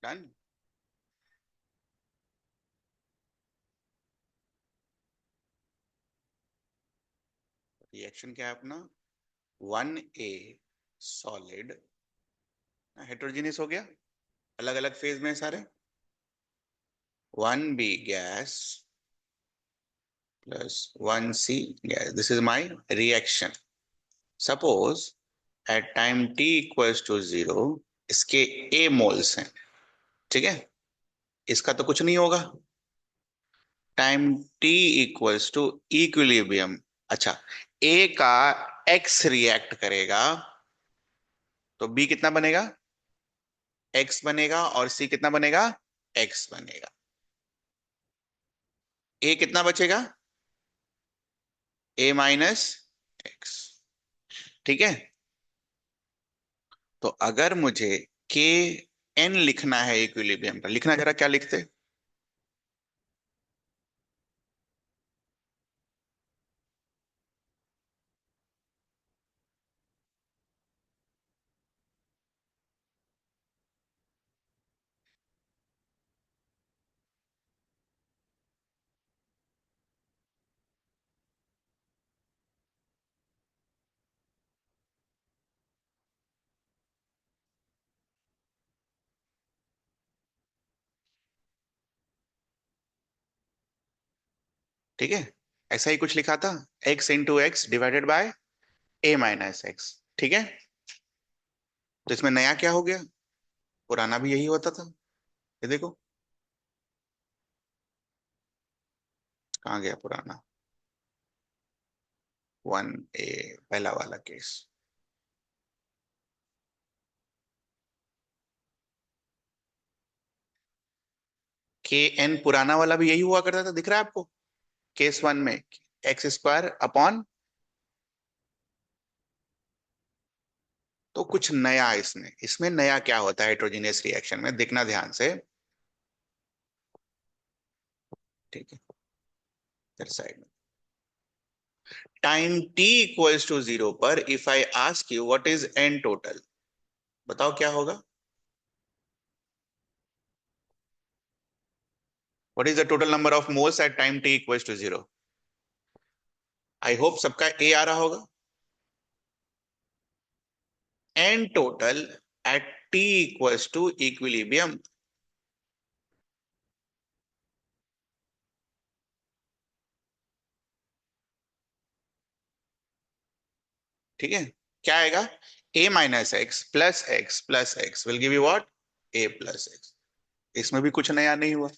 Done. Reaction क्या है अपना? 1A सॉलिड हेटेरोजेनियस हो गया, अलग अलग फेज में सारे। 1B gas plus 1C gas, this is my reaction. Suppose at time t equals to 0 इसके A मोल्स हैं, ठीक है। इसका तो कुछ नहीं होगा। Time t equals to equilibrium. अच्छा, A का X रिएक्ट करेगा तो B कितना बनेगा? X बनेगा, और C कितना बनेगा? X बनेगा। A कितना बचेगा? A माइनस एक्स, ठीक है। तो अगर मुझे के एन लिखना है इक्विलिब्रियम पर, लिखना जरा क्या लिखते? ठीक है, ऐसा ही कुछ लिखा था, x into x divided by A minus x, ठीक है। तो इसमें नया क्या हो गया? पुराना भी यही होता था। ये देखो कहाँ गया पुराना। 1A पहला वाला केस। के एन पुराना वाला भी यही हुआ करता था, दिख रहा है आपको? केस वन में एक्स स्क्वायर अपॉन। तो कुछ नया इसमें इसमें नया क्या होता है हेटेरोजेनियस रिएक्शन में, देखना ध्यान से, ठीक है। इधर साइड में टाइम t इक्वल्स टू 0 पर if I ask you what is n total, बताओ क्या होगा? What is the total number of moles at time t equals to 0? I hope सबका ए आ रहा होगा। N total at t equals to equilibrium. ठीक है, क्या आएगा? a minus x plus x will give you what? a plus x. इसमें भी कुछ नया नहीं हुआ,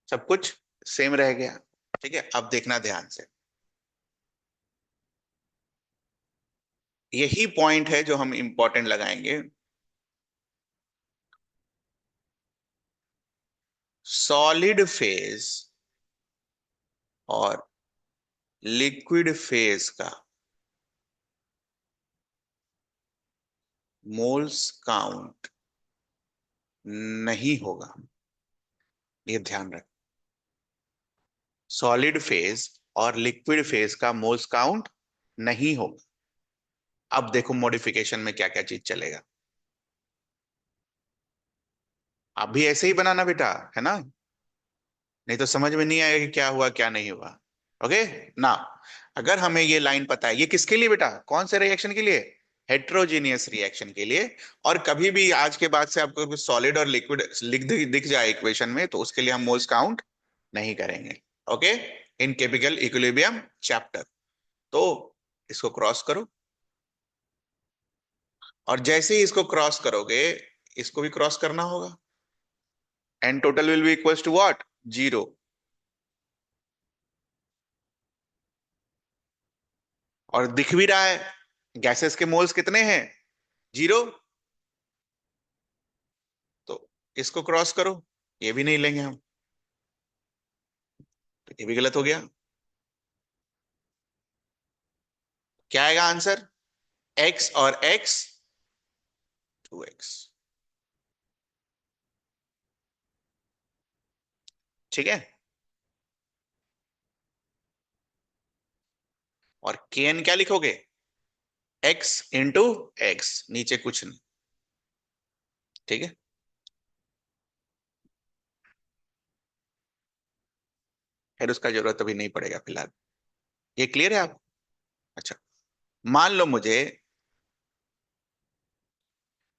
सब कुछ सेम रह गया। ठीक है, अब देखना ध्यान से, यही पॉइंट है जो हम इंपॉर्टेंट लगाएंगे। सॉलिड फेज और लिक्विड फेज का मोल्स काउंट नहीं होगा, ये ध्यान रख। सॉलिड फेज और लिक्विड फेज का मोल्स काउंट नहीं होगा। अब देखो मॉडिफिकेशन में क्या क्या चीज चलेगा। आप भी ऐसे ही बनाना बेटा, है ना? नहीं तो समझ में नहीं आएगा कि क्या हुआ क्या नहीं हुआ। ओके ना। अगर हमें ये लाइन पता है, ये किसके लिए बेटा, कौन से रिएक्शन के लिए? हेट्रोजीनियस रिएक्शन के लिए। और कभी भी आज के बाद से आपको सॉलिड और लिक्विड दिख जाए इक्वेशन में, तो उसके लिए हम मोल्स काउंट नहीं करेंगे। ओके, इन केमिकल इक्विलिब्रियम चैप्टर। तो इसको क्रॉस करो, और जैसे ही इसको क्रॉस करोगे, इसको भी क्रॉस करना होगा। N total will be equals to what? 0। और दिख भी रहा है, गैसेस के मोल्स कितने हैं? 0। तो इसको क्रॉस करो, ये भी नहीं लेंगे हम, तो ये भी गलत हो गया। क्या आएगा आंसर? एक्स और एक्स 2x। ठीक है। और के एन क्या लिखोगे? एक्स इंटू एक्स, नीचे कुछ नहीं। ठीक है, खैर उसका जरूरत अभी नहीं पड़ेगा फिलहाल। ये क्लियर है आप? अच्छा, मान लो मुझे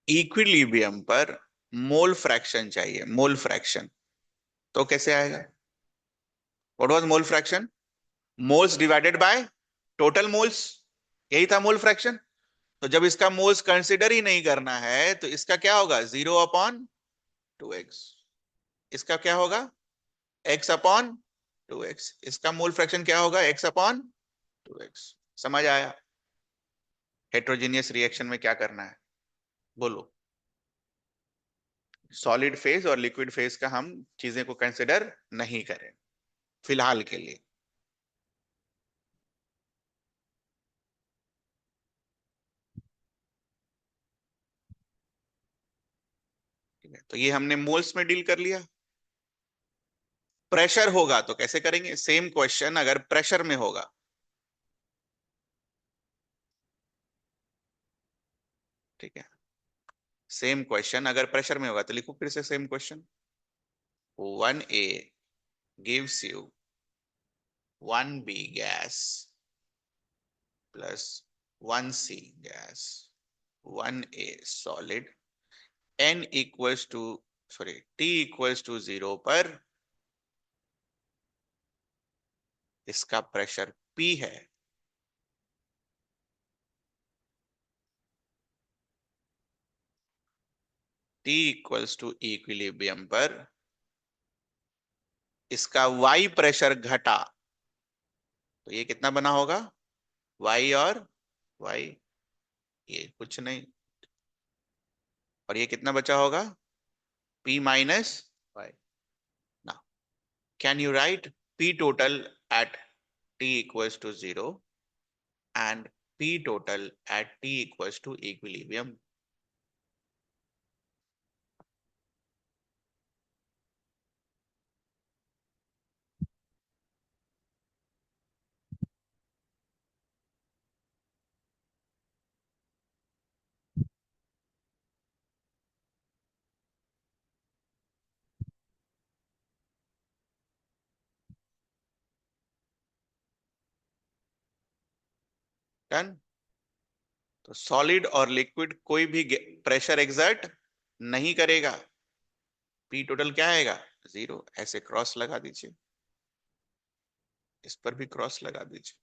इक्विलिब्रियम पर मोल फ्रैक्शन चाहिए, मोल फ्रैक्शन। तो कैसे आएगा? What was mole fraction? Moles divided by total moles, यही था मोल फ्रैक्शन। तो जब इसका मोल्स कंसिडर ही नहीं करना है तो इसका क्या होगा? 0/2x। इसका क्या होगा? x/2x। इसका मोल फ्रैक्शन क्या होगा? x/2x। समझ आया हेट्रोजीनियस रिएक्शन में क्या करना है? बोलो। सॉलिड फेज और लिक्विड फेज का हम चीजें को कंसिडर नहीं करें फिलहाल के लिए। ठीक है, तो ये हमने मोल्स में डील कर लिया। प्रेशर होगा तो कैसे करेंगे? सेम क्वेश्चन अगर प्रेशर में होगा। ठीक है, सेम क्वेश्चन अगर प्रेशर में होगा तो लिखो फिर से same question. 1A gives you 1B gas plus 1C gas, 1A solid, n equals to sorry t equals to 0 पर इसका प्रेशर P है। T इक्वल्स टू इक्विलिब्रियम पर इसका Y प्रेशर घटा तो ये कितना बना होगा? Y और Y, ये कुछ नहीं। और ये कितना बचा होगा? P minus Y। ना, can you write P total at T equals to 0 and P total at T equals to equilibrium? Done. तो सॉलिड और लिक्विड कोई भी प्रेशर एक्सर्ट नहीं करेगा। P टोटल क्या आएगा? 0। ऐसे क्रॉस लगा दीजिए, इस पर भी क्रॉस लगा दीजिए।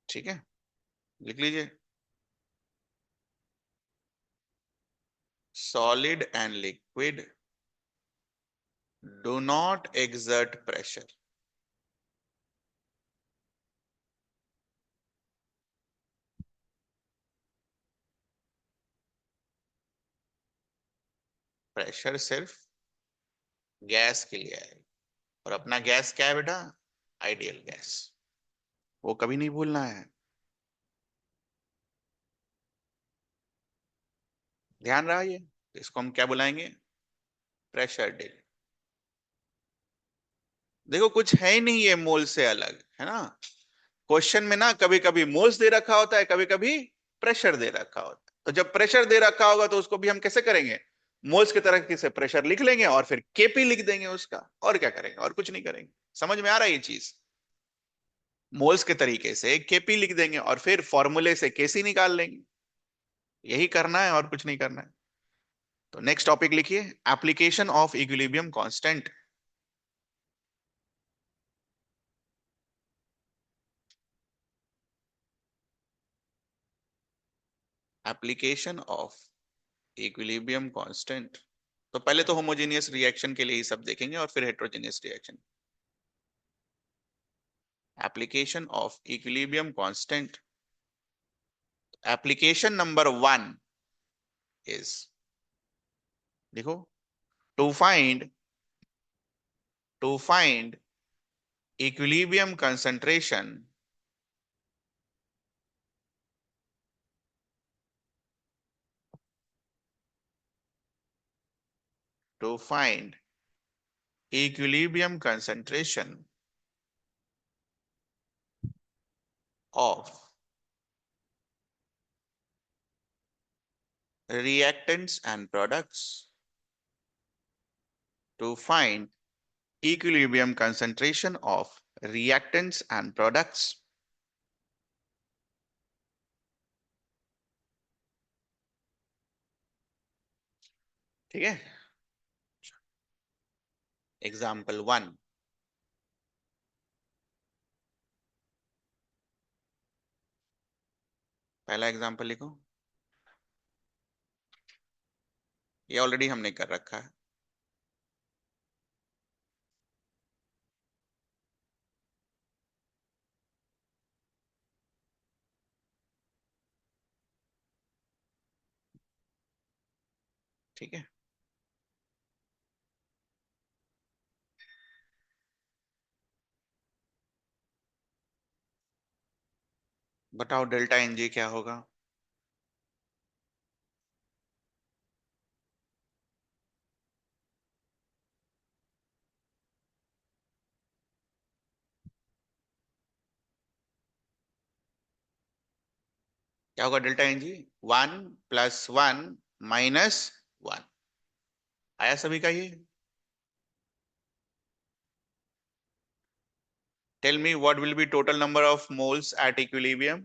ठीक है, लिख लीजिए। Solid and liquid do not exert pressure. Pressure सिर्फ गैस के लिए है, और अपना गैस क्या है बेटा? Ideal gas. वो कभी नहीं भूलना है, ध्यान रहा ये। तो इसको हम क्या बुलाएंगे? प्रेशर डिल। देखो कुछ है ही नहीं ये मोल से अलग, है ना? क्वेश्चन में ना कभी कभी मोल्स दे रखा होता है, कभी कभी प्रेशर दे रखा होता है। तो जब प्रेशर दे रखा होगा तो उसको भी हम कैसे करेंगे? मोल्स की तरह से प्रेशर लिख लेंगे और फिर केपी लिख देंगे उसका, और क्या करेंगे? और कुछ नहीं करेंगे। समझ में आ रहा है ये चीज? मोल्स के तरीके से केपी लिख देंगे और फिर फॉर्मूले से केसी निकाल लेंगे। यही करना है और कुछ नहीं करना है। तो नेक्स्ट टॉपिक लिखिए, application of equilibrium constant. Application of equilibrium constant. तो पहले तो होमोजेनियस रिएक्शन के लिए ही सब देखेंगे और फिर heterogeneous reaction. Application of equilibrium constant. Application number 1 is, देखो, to find equilibrium concentration to find equilibrium concentration of reactants and products to find equilibrium concentration of reactants and products. ठीक है, example 1, पहला एग्जाम्पल लिखो। ये already हमने कर रखा है। ठीक है, बताओ डेल्टा एन जी क्या होगा। क्या होगा डेल्टा एन जी? 1 + 1 - 1। आया सभी का ये? Tell me what will be total number of moles at equilibrium.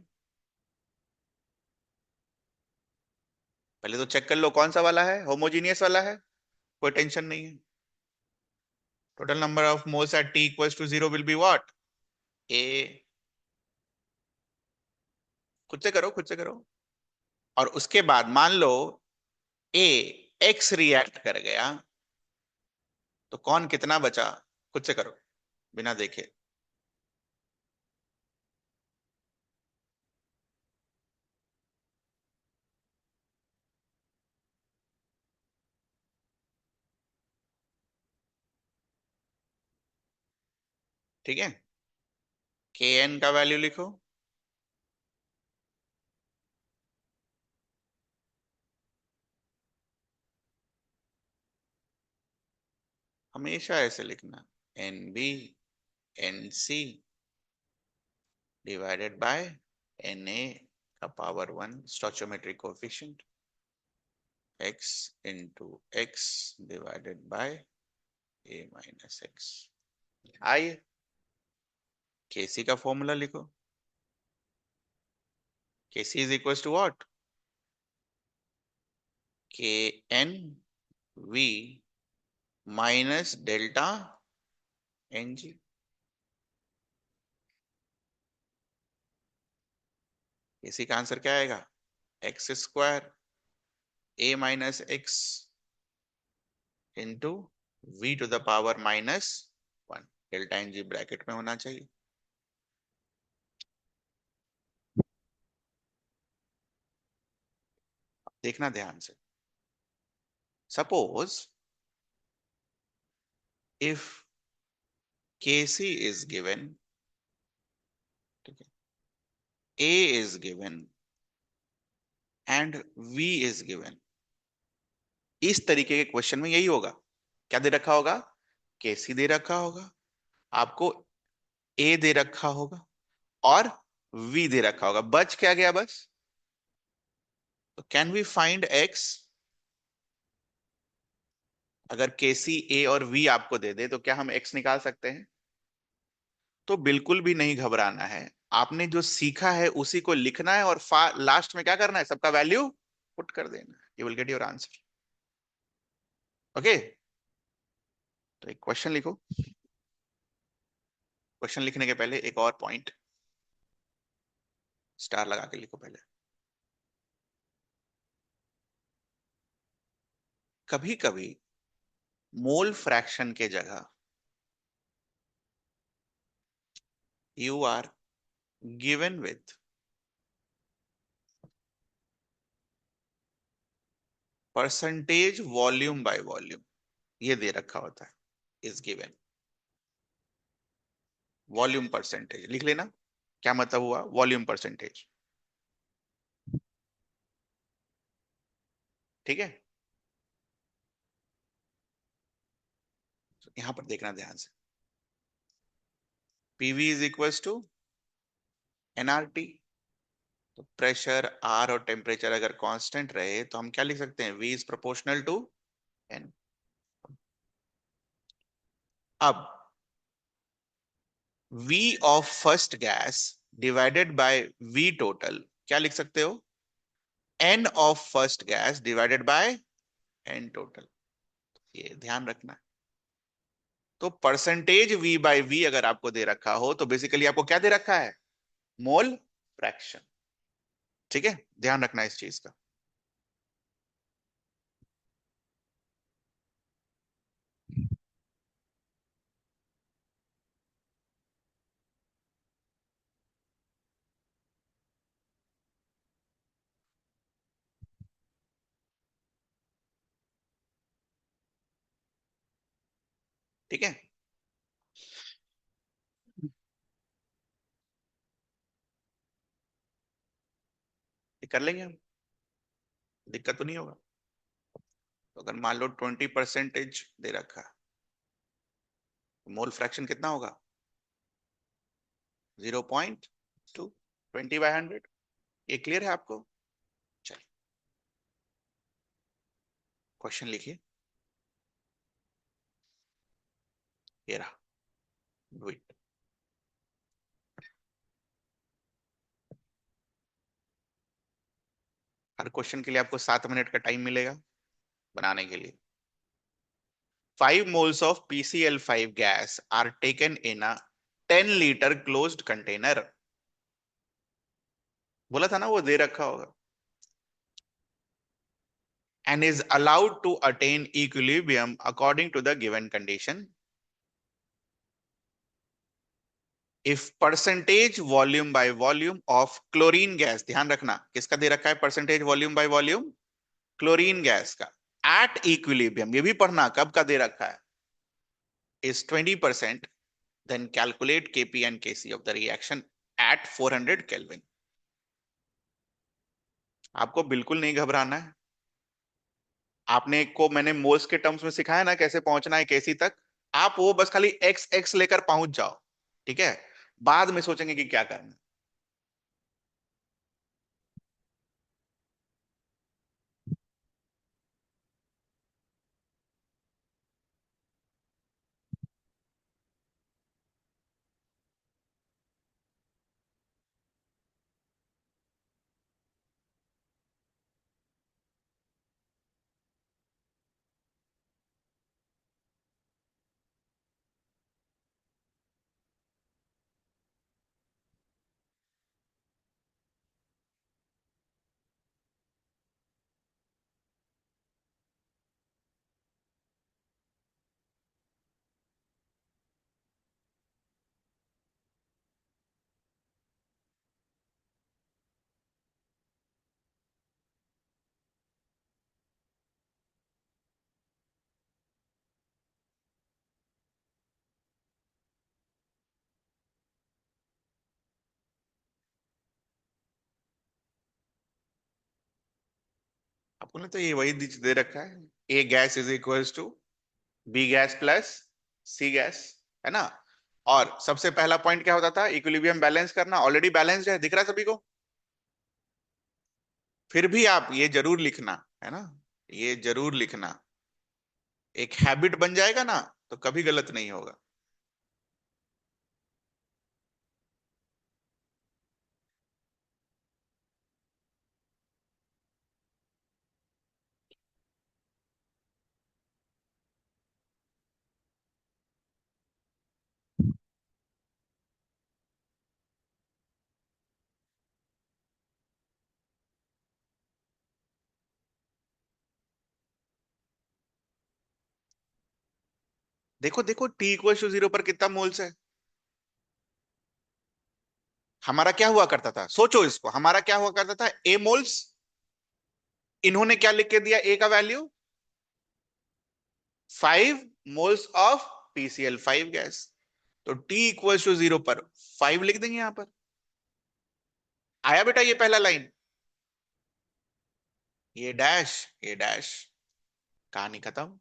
पहले तो चेक कर लो कौन सा वाला है, होमोजीनियस वाला है, कोई टेंशन नहीं है। Total number of moles at t = 0 will be what? ए, खुद से करो, खुद से करो। और उसके बाद मान लो ए एक्स रिएक्ट कर गया, तो कौन कितना बचा? खुद से करो बिना देखे। ठीक है, के एन का वैल्यू लिखो। हमेशा ऐसे लिखना, N B N C divided by N A का power 1 stoichiometric coefficient x into x divided by a minus x। आई, केसी का फॉर्मूला लिखो। KC is equal to what? K N V minus delta N G. KC का answer क्या आएगा? x² a minus X into v⁻⁻1। Delta N G bracket में होना चाहिए। देखना ध्यान से। Suppose if Kc is given, ठीक है, A is given and V is given। इस तरीके के क्वेश्चन में यही होगा। क्या दे रखा होगा? Kc दे रखा होगा, आपको A दे रखा होगा और V दे रखा होगा। बच क्या गया बस? तो कैन वी फाइंड X? अगर Kc, A और V आपको दे दे तो क्या हम X निकाल सकते हैं? तो बिल्कुल भी नहीं घबराना है। आपने जो सीखा है उसी को लिखना है और लास्ट में क्या करना है? सबका वैल्यू पुट कर देना है। You will get your answer. Okay, तो एक क्वेश्चन लिखो। क्वेश्चन लिखने के पहले एक और पॉइंट स्टार लगा के लिखो पहले। कभी कभी मोल फ्रैक्शन के जगह you are given with percentage volume by volume, ये दे रखा होता है। इज गिवन वॉल्यूम परसेंटेज, लिख लेना। क्या मतलब हुआ वॉल्यूम परसेंटेज? ठीक है, तो यहां पर देखना ध्यान से। PV is equal to NRT. तो प्रेशर आर और टेम्परेचर अगर कांस्टेंट रहे तो हम क्या लिख सकते हैं? V is proportional to n. अब V of first gas divided by V total क्या लिख सकते हो? N of first gas divided by N total. ये ध्यान रखना। तो परसेंटेज V बाय V अगर आपको दे रखा हो तो बेसिकली आपको क्या दे रखा है? Mole fraction. ठीक है, ध्यान रखना इस चीज का। ठीक है, ये कर लेंगे हम, दिक्कत तो नहीं होगा। तो अगर मान लो 20% दे रखा है, तो मोल फ्रैक्शन कितना होगा? 0.2, 20/100। ये क्लियर है आपको? चलिए क्वेश्चन लिखिए, ये रहा, do it। हर क्वेश्चन के लिए आपको 7 मिनट का टाइम मिलेगा बनाने के लिए। 5 moles of PCl5 gas are taken in a 10 liter closed container। बोला था ना वो दे रखा होगा। And is allowed to attain equilibrium according to the given condition if percentage volume by volume of chlorine gas, ध्यान रखना किसका दे रखा है percentage volume by volume? Chlorine gas का। एट इक्विलिब्रियम, ये भी पढ़ना कब का दे रखा है, is 20%, then calculate Kp and Kc of the reaction at 400 Kelvin। आपको बिल्कुल नहीं घबराना है। आपने को मैंने मोल्स के टर्म्स में सिखाया ना कैसे पहुंचना है केसी तक। आप वो बस खाली एक्स एक्स लेकर पहुंच जाओ। ठीक है, बाद में सोचेंगे कि क्या करना है। आपको ने तो ये वही दे रखा है, A gas is equals to B gas plus C gas, है ना। और सबसे पहला पॉइंट क्या होता था? इक्विलिब्रियम बैलेंस करना। ऑलरेडी बैलेंस्ड है, दिख रहा है सभी को। फिर भी आप ये जरूर लिखना, है ना, ये जरूर लिखना। एक हैबिट बन जाएगा ना तो कभी गलत नहीं होगा। देखो देखो, टी इक्वल टू 0 पर कितना मोल्स है? हमारा क्या हुआ करता था, सोचो इसको, हमारा क्या हुआ करता था? ए मोल्स। इन्होंने क्या लिख के दिया? ए का value 5 moles of PCl5 gas. तो T इक्वल टू 0 पर 5 लिख देंगे यहां पर। आया बेटा ये पहला लाइन, ये डैश, ये डैश, कहानी खत्म।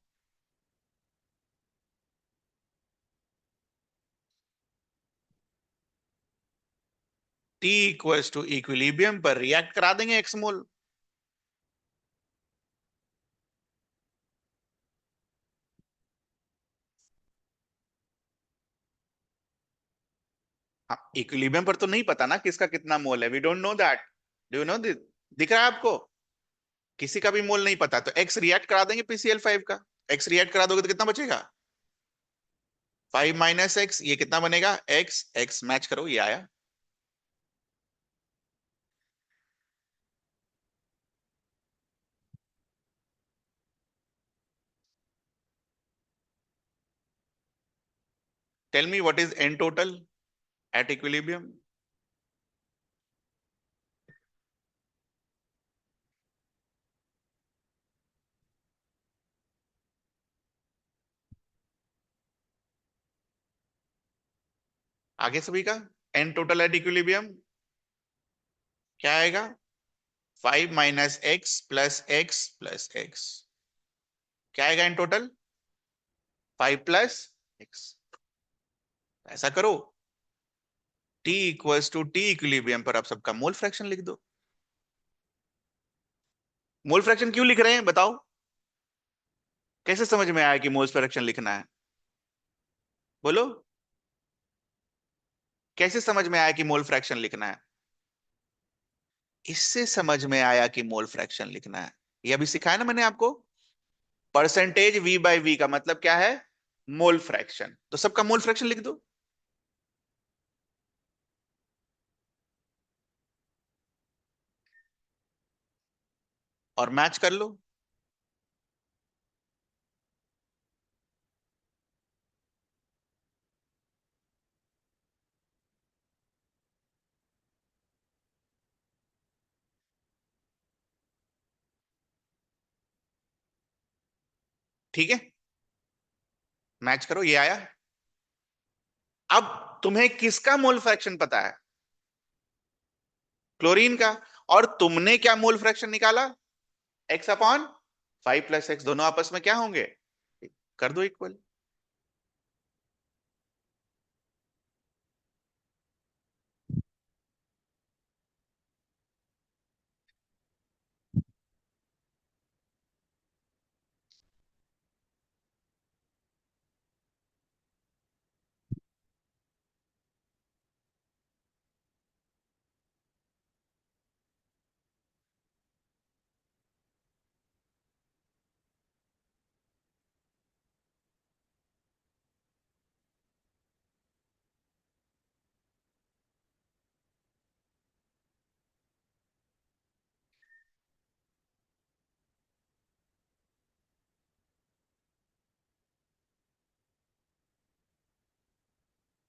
T इक्वल टू इक्विलिब्रियम पर रिएक्ट करा देंगे एक्स मोल। इक्विलिब्रियम पर तो नहीं पता ना किसका कितना मोल है, we don't know that. Do you know? दिख रहा है आपको? किसी का भी मोल नहीं पता, तो एक्स रिएक्ट करा देंगे PCl5 का। एक्स रिएक्ट करा दोगे तो कितना बचेगा? 5 - x, ये कितना बनेगा? एक्स एक्स मैच करो, ये आया। Tell me what is n total at equilibrium? आगे सभी का एन टोटल एट इक्विलिब्रियम क्या आएगा? 5 - x + x + x। क्या आएगा इन टोटल? 5 + x। ऐसा करो, T = T इक्विलिब्रियम पर आप सबका मोल फ्रैक्शन लिख दो। मोल फ्रैक्शन क्यों लिख रहे हैं बताओ? कैसे समझ में आया कि मोल फ्रैक्शन लिखना है? बोलो। कैसे समझ में आया कि मोल फ्रैक्शन लिखना है? इससे समझ में आया कि मोल फ्रैक्शन लिखना है। ये अभी सिखाया ना मैंने आपको। %V/V का मतलब क्या है? Mole fraction. तो सबका मोल फ्रैक्शन लिख दो और मैच कर लो। ठीक है, मैच करो, ये आया। अब तुम्हें किसका मोल फ्रैक्शन पता है? क्लोरीन का। और तुमने क्या मोल फ्रैक्शन निकाला? x/5 + x, दोनों आपस में क्या होंगे? कर दो इक्वल।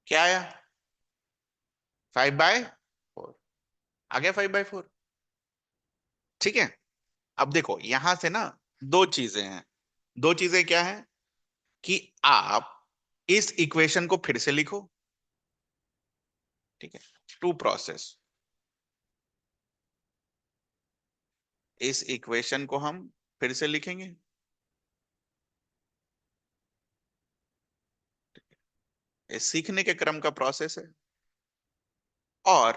क्या आया? 5/4 आ गया, 5/4। ठीक है। अब देखो यहां से ना, दो चीजें हैं। दो चीजें क्या है? कि आप इस इक्वेशन को फिर से लिखो। ठीक है, टू प्रोसेस। इस इक्वेशन को हम फिर से लिखेंगे। ये सीखने के क्रम का प्रोसेस है। और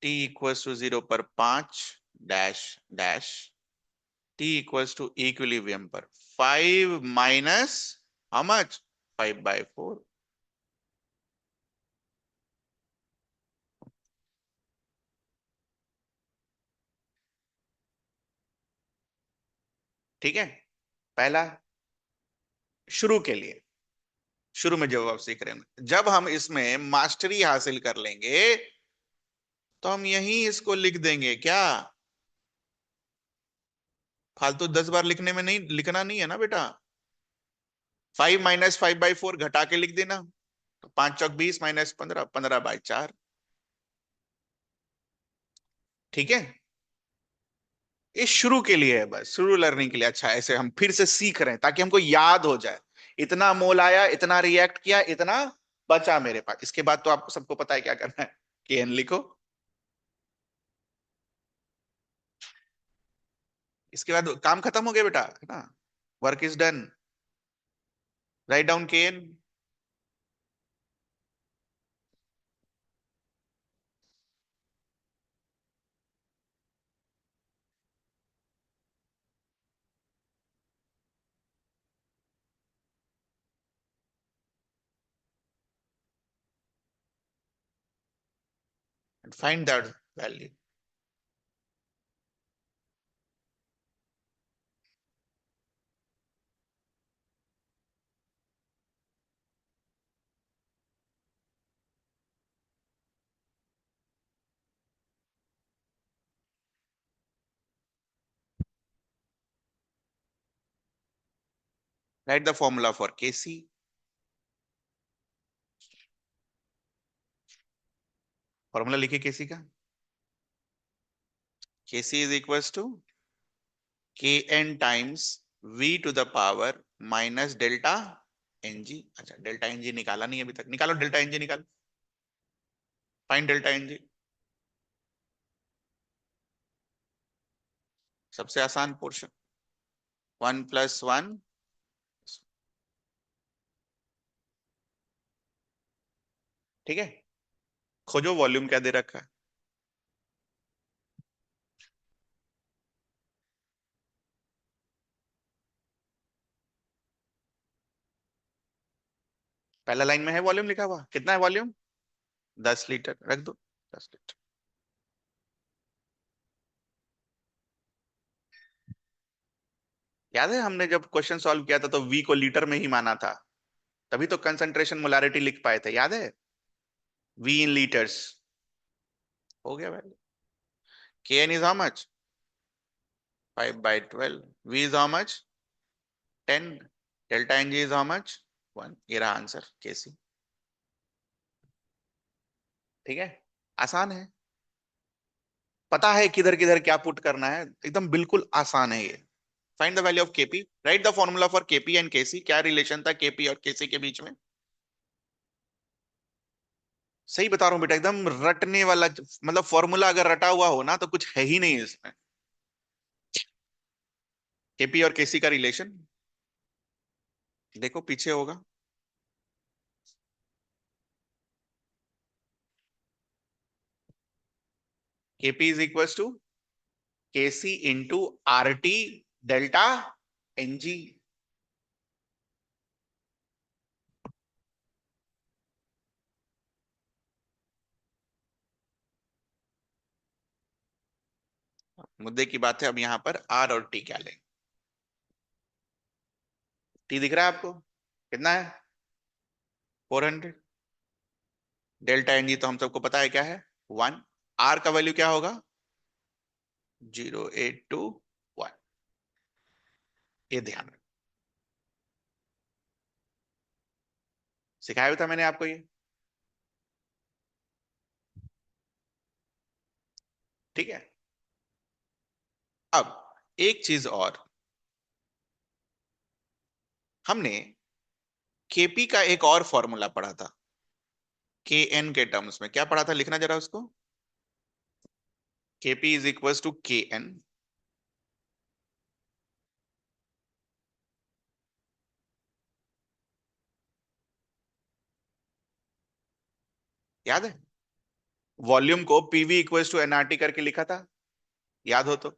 t = 0 पर 5 - t = इक्विलिब्रियम पर 5 माइनस हाउ मच? 5/4। ठीक है, पहला शुरू के लिए, शुरू में जब आप सीख रहे हैं, जब हम इसमें मास्टरी हासिल कर लेंगे तो हम यहीं इसको लिख देंगे क्या? फालतू 10 बार लिखने में नहीं, लिखना नहीं है ना बेटा। 5 - 5/4 घटा के लिख देना। तो 5 × 4 = 20 -15, 15/4। ठीक है, ये शुरू के लिए है, बस शुरू लर्निंग के लिए। अच्छा, ऐसे हम फिर से सीख रहे हैं ताकि हमको याद हो जाए। इतना मोल आया, इतना रिएक्ट किया, इतना बचा मेरे पास। इसके बाद तो आपको सबको पता है क्या करना है। Kn लिखो। इसके बाद काम खत्म हो गया बेटा, है ना? Work is done. Write down Kn। Find that value. Write the formula for Kc. Formula लिखिए Kc का. Kc is equals to Kn times V to the power minus delta Ng. अच्छा, डेल्टा Ng निकाला नहीं अभी तक. निकालो delta Ng, निकालो. Find delta Ng. सबसे आसान पोर्शन. 1+1. ठीक है. खोजो वॉल्यूम क्या दे रखा है. पहला लाइन में है वॉल्यूम लिखा हुआ. कितना है वॉल्यूम? 10 लीटर. रख दो 10 लीटर. याद है हमने जब क्वेश्चन सॉल्व किया था तो वी को लीटर में ही माना था. तभी तो कंसंट्रेशन मोलारिटी लिख पाए थे. याद है? V in litres. हो गया value. Kn is how much? 5/12. V is how much? 10. Delta Ng is how much? 1. ये रहा आंसर Kc. ठीक है. आसान है. पता है किधर किधर क्या पुट करना है. एकदम बिल्कुल आसान है ये. Find the value of Kp. Right the formula for Kp and Kc. क्या रिलेशन था Kp और Kc के बीच में? सही बता रहा हूं बेटा, एकदम रटने वाला. मतलब फॉर्मूला अगर रटा हुआ हो ना तो कुछ है ही नहीं इसमें. Kp और Kc का रिलेशन देखो पीछे होगा. Kp is equals to Kc into RT delta Ng. मुद्दे की बात है अब यहाँ पर R और T क्या लें. T दिख रहा है आपको? कितना है? 400. डेल्टा Ng तो हम सबको पता है क्या है? 1. R का वैल्यू क्या होगा? 0821. ये ध्यान रखो. सिखाया था मैंने आपको ये. ठीक है. अब एक चीज और. हमने Kp का एक और फॉर्मूला पढ़ा था. Kn के टर्म्स में क्या पढ़ा था? लिखना जरा उसको. Kp is equals to Kn. याद है? वॉल्यूम को पीवी इक्वल्स टू एनआरटी करके लिखा था. याद हो तो.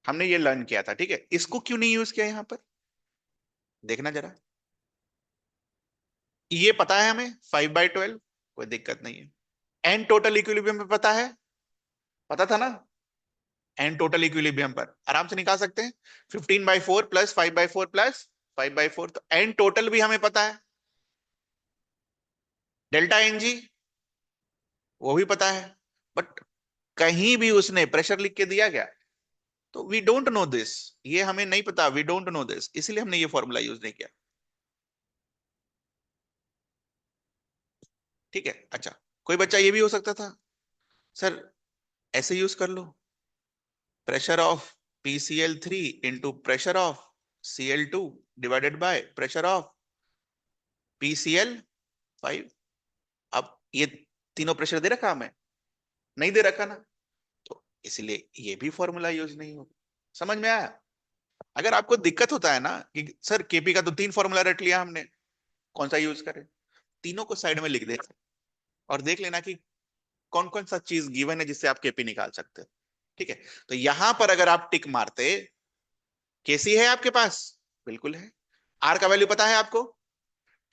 हमने ये लर्न किया था. ठीक है. इसको क्यों नहीं यूज किया यहां पर? देखना जरा. ये पता है हमें 5/12. कोई दिक्कत नहीं है. एन टोटल इक्विलिब्रियम में पता है. पता था ना. एन टोटल इक्विलिब्रियम पर आराम से निकाल सकते हैं. 15/4 प्लस 5/4 प्लस 5/4. तो एन टोटल भी हमें पता है. डेल्टा Ng वो भी पता है. बट कहीं भी उसने प्रेशर लिख के दिया गया? तो वी डोंट नो दिस. ये हमें नहीं पता. We don't know this. इसलिए हमने ये फॉर्मूला यूज नहीं किया. ठीक है. अच्छा. कोई बच्चा ये भी हो सकता था सर ऐसे यूज कर लो. Pressure of PCl3 into pressure of Cl2 divided by pressure of PCl5. अब ये तीनों प्रेशर दे रखा हमें? नहीं दे रखा ना. तो इसलिए ये भी फॉर्मूला यूज नहीं होगा. समझ में आया? अगर आपको दिक्कत होता है ना कि सर Kp का तो 3 फॉर्मूला रट लिया हमने, कौन सा यूज करें? तीनों को साइड में लिख दे और देख लेना कि कौन कौन सा चीज गिवन है जिससे आप Kp निकाल सकते हो. ठीक है. तो यहां पर अगर आप टिक मारते, Kc है आपके पास? बिल्कुल है. R का वैल्यू पता है आपको?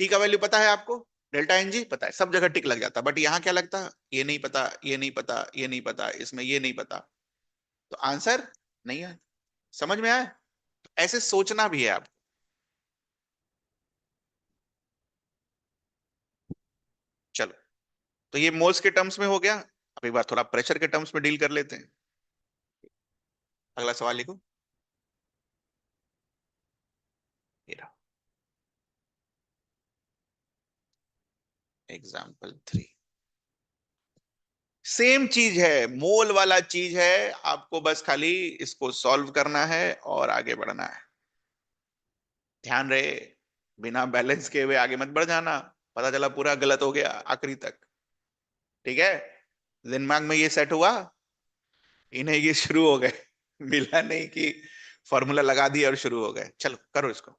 T का वैल्यू पता है आपको? डेल्टा एन जी पता है, सब जगह टिक लग जाता, बट यहाँ क्या लगता, ये नहीं पता, ये नहीं पता, ये नहीं पता, इसमें ये नहीं पता, तो आंसर नहीं है। समझ में आया? ऐसे सोचना भी है आप। चलो, तो ये मोल्स के टर्म्स में हो गया। अब एक बार थोड़ा प्रेशर के टर्म्स में डील कर लेते हैं। अगला सवाल लिखो, ये रहा, एग्जाम्पल 3। सेम चीज है, मोल वाला चीज है, आपको बस खाली इसको सॉल्व करना है और आगे बढ़ना है। ध्यान रहे, बिना बैलेंस के हुए आगे मत बढ़ जाना, पता चला पूरा गलत हो गया आखिरी तक। ठीक है, दिमाग में ये सेट हुआ, इन्हें ये शुरू हो गए, मिला नहीं कि फॉर्मूला लगा दिया और शुरू हो गए। चलो करो इसको।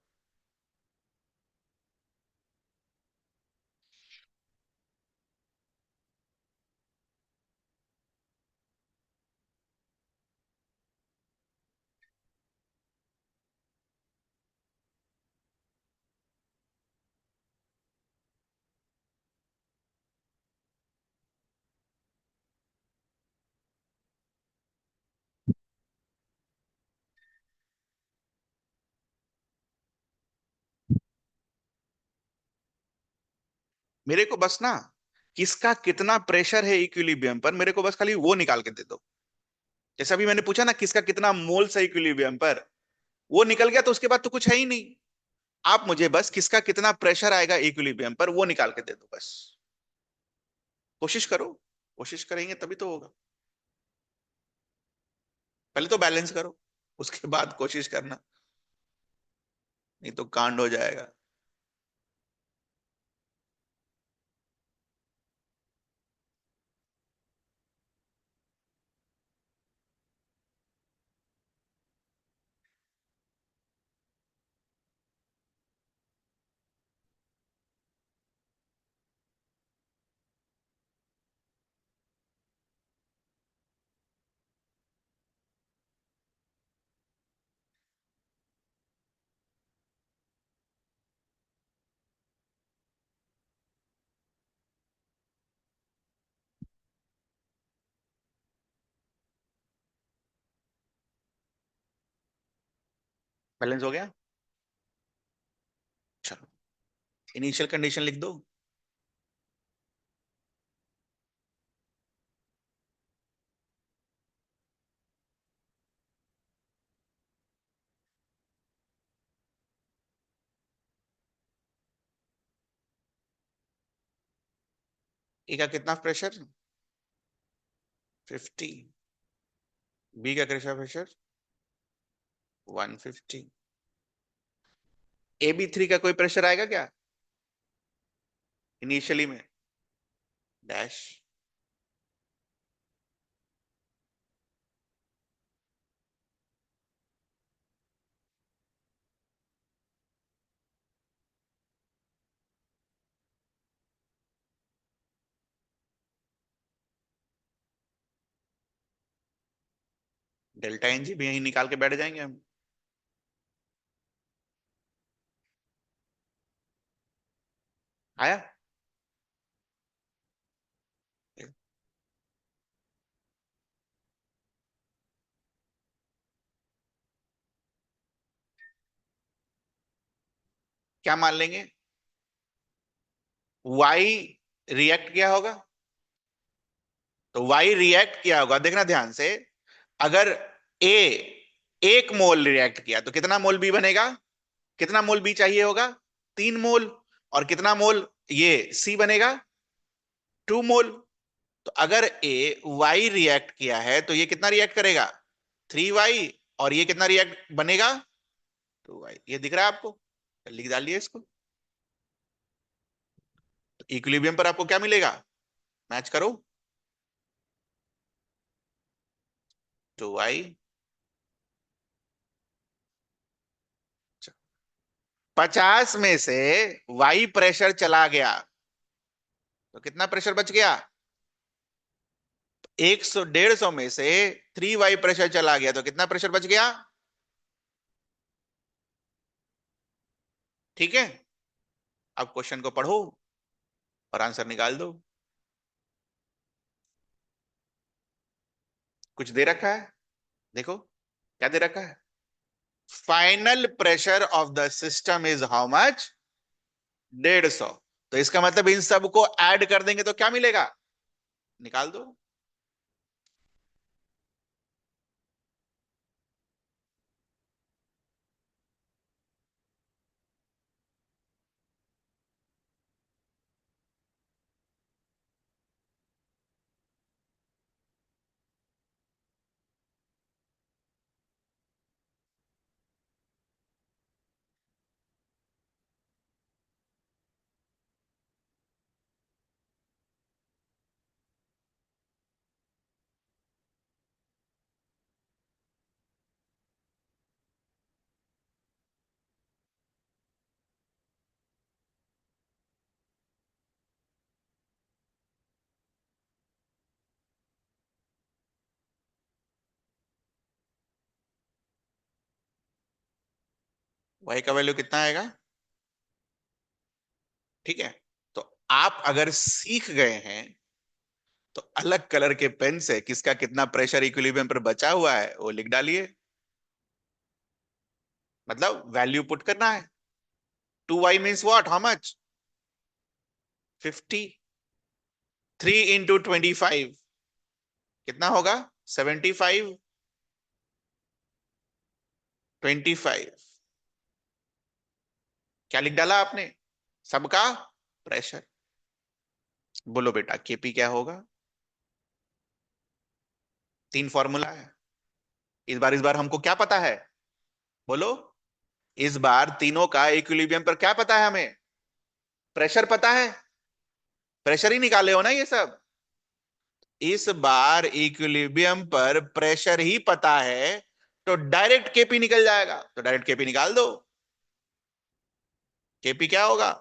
मेरे को बस ना, किसका कितना प्रेशर है इक्विलिब्रियम पर, मेरे को बस खाली वो निकाल के दे दो। जैसे अभी मैंने पूछा ना, किसका कितना मोल्स है इक्विलिब्रियम पर, वो निकल गया तो उसके बाद तो कुछ है ही नहीं। आप मुझे बस किसका कितना प्रेशर आएगा इक्विलिब्रियम पर वो निकाल के दे दो बस। कोशिश करो, कोशिश करेंगे तभी तो होगा। पहले तो बैलेंस करो, उसके बाद कोशिश करना, नहीं तो कांड हो जाएगा। बैलेंस हो गया। चलो, इनिशियल कंडीशन लिख दो। ए का कितना प्रेशर, 50। बी का कितना प्रेशर, 150। ए बी थ्री का कोई प्रेशर आएगा क्या इनिशियली में, डैश। डेल्टा एन जी भी यहीं निकाल के बैठ जाएंगे हम। आया? क्या मान लेंगे, वाई रिएक्ट किया होगा, तो वाई रिएक्ट किया होगा, देखना ध्यान से। अगर ए 1 मोल रिएक्ट किया तो कितना मोल बी बनेगा, कितना मोल बी चाहिए होगा, 3 मोल। और कितना मोल ये सी बनेगा, 2 मोल। तो अगर ए वाई रिएक्ट किया है तो ये कितना रिएक्ट करेगा, 3 वाई। और ये कितना रिएक्ट बनेगा, 2 वाई। ये दिख रहा है आपको, लिख डालिए इसको। तो इक्विलिब्रियम पर आपको क्या मिलेगा, मैच करो, 2 वाई। 50 में से वाई प्रेशर चला गया तो कितना प्रेशर बच गया, 150 में से 3 वाई प्रेशर चला गया तो कितना प्रेशर बच गया। ठीक है, अब क्वेश्चन को पढ़ो। और आंसर निकाल दो। कुछ दे रखा है, देखो क्या दे रखा है। Final pressure of the system is how much? 150। तो इसका मतलब इन सबको ऐड कर देंगे तो क्या मिलेगा, निकाल दो। वाई का वैल्यू कितना आएगा? ठीक है, तो आप अगर सीख गए हैं तो अलग कलर के पेन से किसका कितना प्रेशर इक्विलिब्रियम पर बचा हुआ है वो लिख डालिए। मतलब वैल्यू पुट करना है। 2y means what, how much? 50। 3 into 25 कितना होगा? 75। 25 क्या लिख डाला आपने? सबका प्रेशर। बोलो बेटा केपी क्या होगा? 3 फॉर्मूला है। इस बार हमको क्या पता है? बोलो। इस बार तीनों का इक्विलिब्रियम पर क्या पता है हमें? प्रेशर पता है। प्रेशर ही निकाले हो ना ये सब। इस बार इक्विलिब्रियम पर प्रेशर ही पता है, तो डायरेक्ट केपी निकल जाएगा। तो डायरेक्ट केपी निकाल दो। केपी क्या होगा?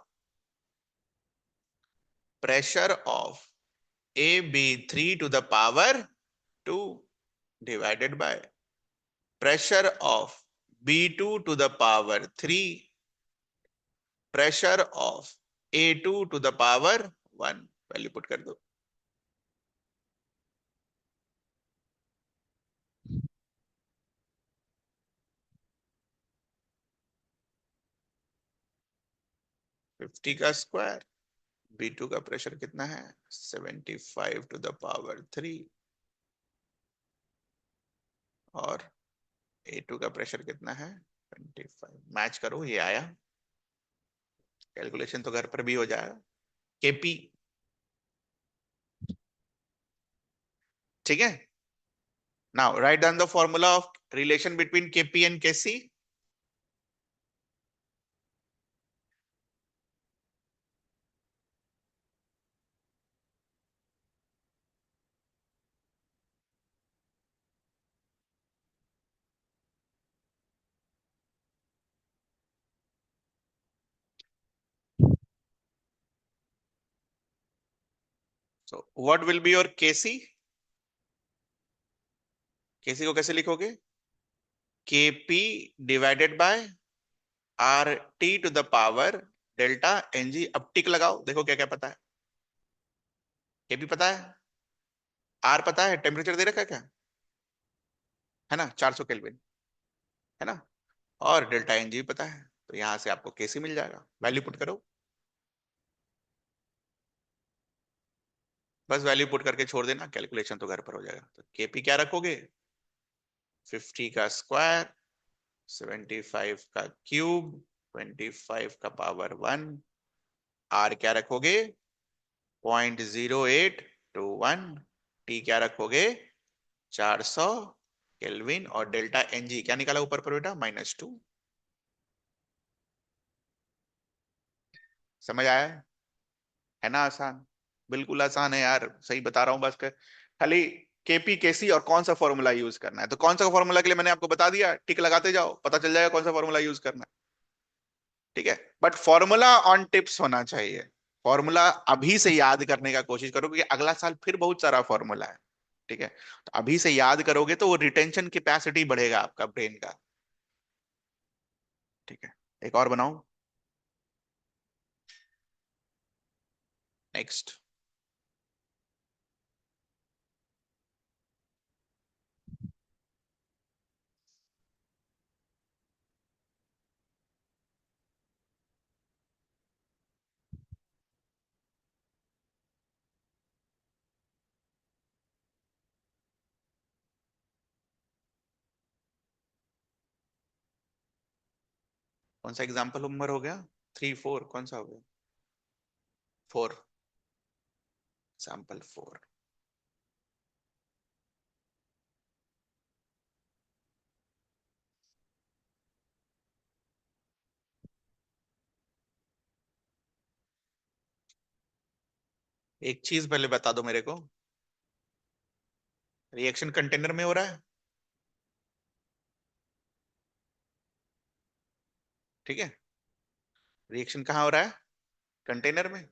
Pressure of A B 3 to the power 2 divided by pressure of B2 to the power 3 pressure of A2 to the power 1। Value put कर दो। 50 का स्क्वायर। B2 का प्रेशर कितना है? 75 to the power 3। और A2 का प्रेशर कितना है? 25। मैच करो, ये आया। कैलकुलेशन तो घर पर भी हो जाएगा। केपी। ठीक है। Now write down the formula of relation between KP and KC. So what will be your KC? KC को कैसे लिखोगे? KP divided by RT to the power delta NG। अब टिक लगाओ, देखो क्या क्या पता है। केपी पता है, आर पता है, टेम्परेचर दे रखा है क्या, है ना, 400 केल्विन, है ना, और डेल्टा NG पता है। तो यहां से आपको केसी मिल जाएगा। वैल्यू पुट करो। बस वैल्यू पुट करके छोड़ देना, कैलकुलेशन तो घर पर हो जाएगा। तो केपी क्या रखोगे? 50 का स्क्वायर, 75 का क्यूब, 25 का पावर 1। आर क्या रखोगे? 0.0821। टी क्या रखोगे? 400 केल्विन। और डेल्टा NG क्या निकाला ऊपर पर बेटा? -2। समझ आया है ना? आसान, बिल्कुल आसान है यार, सही बता रहा हूं। बस खाली केपी केसी और कौन सा फॉर्मूला यूज करना है। तो कौन सा फॉर्मूला के लिए मैंने आपको बता दिया, टिक लगाते जाओ, पता चल जाएगा कौन सा फॉर्मूला यूज करना है। ठीक है, बट फॉर्मूला ऑन टिप्स होना चाहिए। फॉर्मूला अभी से याद करने का कोशिश करो, क्योंकि अगला साल फिर बहुत सारा फॉर्मूला है। ठीक है, तो अभी से याद करोगे तो वो रिटेंशन कैपेसिटी बढ़ेगा आपका ब्रेन का। ठीक है, एक और बनाओ। नेक्स्ट। कौन सा एग्जाम्पल नंबर हो गया? 3 4 कौन सा हो गया? 4। एग्जाम्पल 4। एक चीज पहले बता दो मेरे को, रिएक्शन कंटेनर में हो रहा है? ठीक है, रिएक्शन कहाँ हो रहा है? कंटेनर में।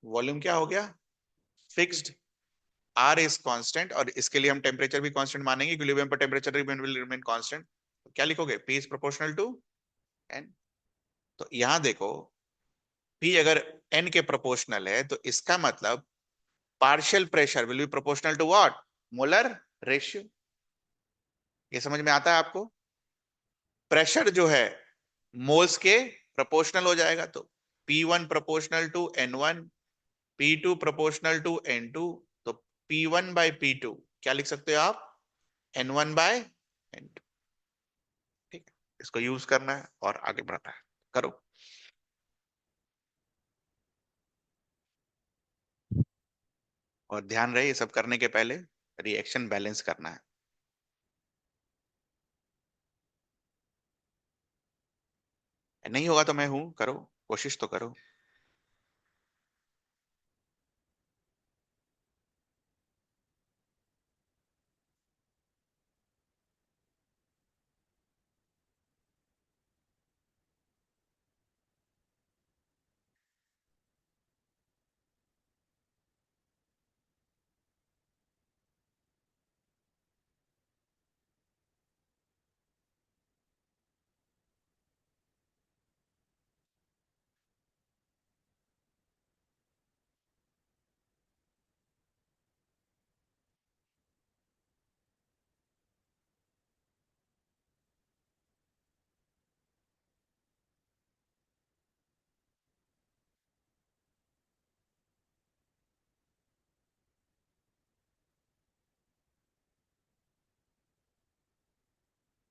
वॉल्यूम क्या हो गया? फिक्स्ड। आर इज कांस्टेंट, और इसके लिए हम टेम्परेचर भी कांस्टेंट मानेंगे, इक्विलिब्रियम पर टेम्परेचर विल रिमेन कांस्टेंट। तो क्या लिखोगे? P is proportional to n. तो यहां देखो, पी अगर एन के प्रोपोर्शनल है तो इसका मतलब partial pressure will be proportional to what? Molar ratio. ये समझ में आता है आपको? प्रेशर जो है मोल्स के प्रोपोर्शनल हो जाएगा, तो P1 proportional to N1, P2 proportional to N2। तो P1 बाय P2 क्या लिख सकते हो आप? N1 bye N2। ठीक है, इसको यूज करना है और आगे बढ़ना है, करो। और ध्यान रहे, ये सब करने के पहले रिएक्शन बैलेंस करना है। नहीं होगा तो मैं हूं, करो, कोशिश तो करो।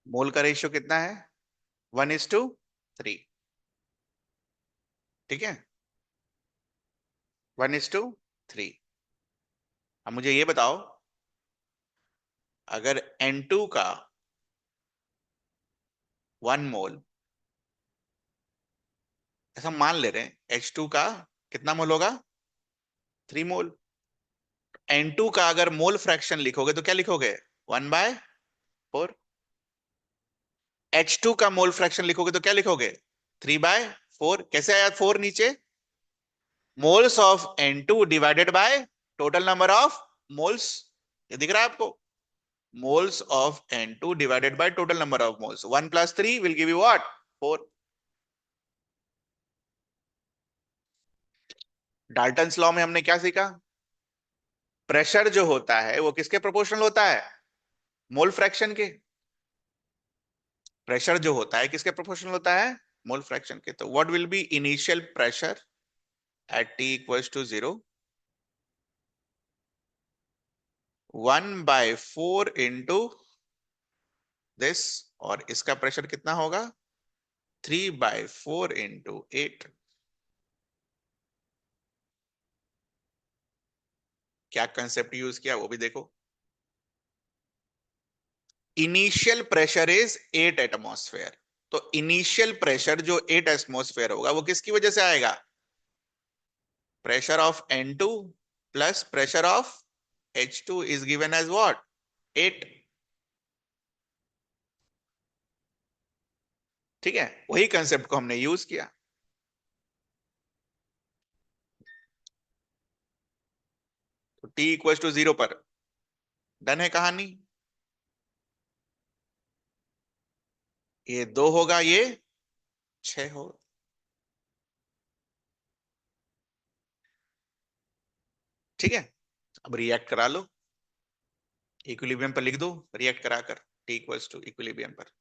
मोल का रेशियो कितना है? 1:3। ठीक है, 1:3। अब मुझे ये बताओ, अगर N2 का 1 मोल, ऐसा मान ले रहे हैं H2 का कितना मोल होगा? 3 मोल। N2 का अगर मोल फ्रैक्शन लिखोगे तो क्या लिखोगे? 1/4। H2 का मोल फ्रैक्शन लिखोगे तो क्या लिखोगे? 3/4। कैसे आया 4 नीचे? Moles of N2 divided by total number of moles. ये दिख रहा है आपको? Moles of N2 divided by total number of moles. 1 + 3 will give you what? 4। Dalton's law में हमने क्या सीखा? प्रेशर जो होता है वो किसके प्रोपोर्शनल होता है? मोल फ्रैक्शन के। प्रेशर जो होता है किसके प्रोपोर्शनल होता है? मोल फ्रैक्शन के। तो what will B initial pressure at T = 0? 1/4 into this, और इसका प्रेशर कितना होगा? 3/4 इंटू 8। क्या कंसेप्ट यूज किया वो भी देखो। Initial pressure is 8 atmosphere. तो इनिशियल प्रेशर जो 8 एटमॉस्फेयर होगा वो किसकी वजह से आएगा? Pressure of N2 plus pressure of H2 is given as what? 8। ठीक है, वही कंसेप्ट को हमने यूज किया। तो T = 0 पर डन है कहानी। ये 2 होगा, ये 6 होगा। ठीक है, अब रिएक्ट करा लो, इक्विलिब्रियम पर लिख दो रिएक्ट कराकर, T इक्वल्स टू इक्विलिब्रियम पर।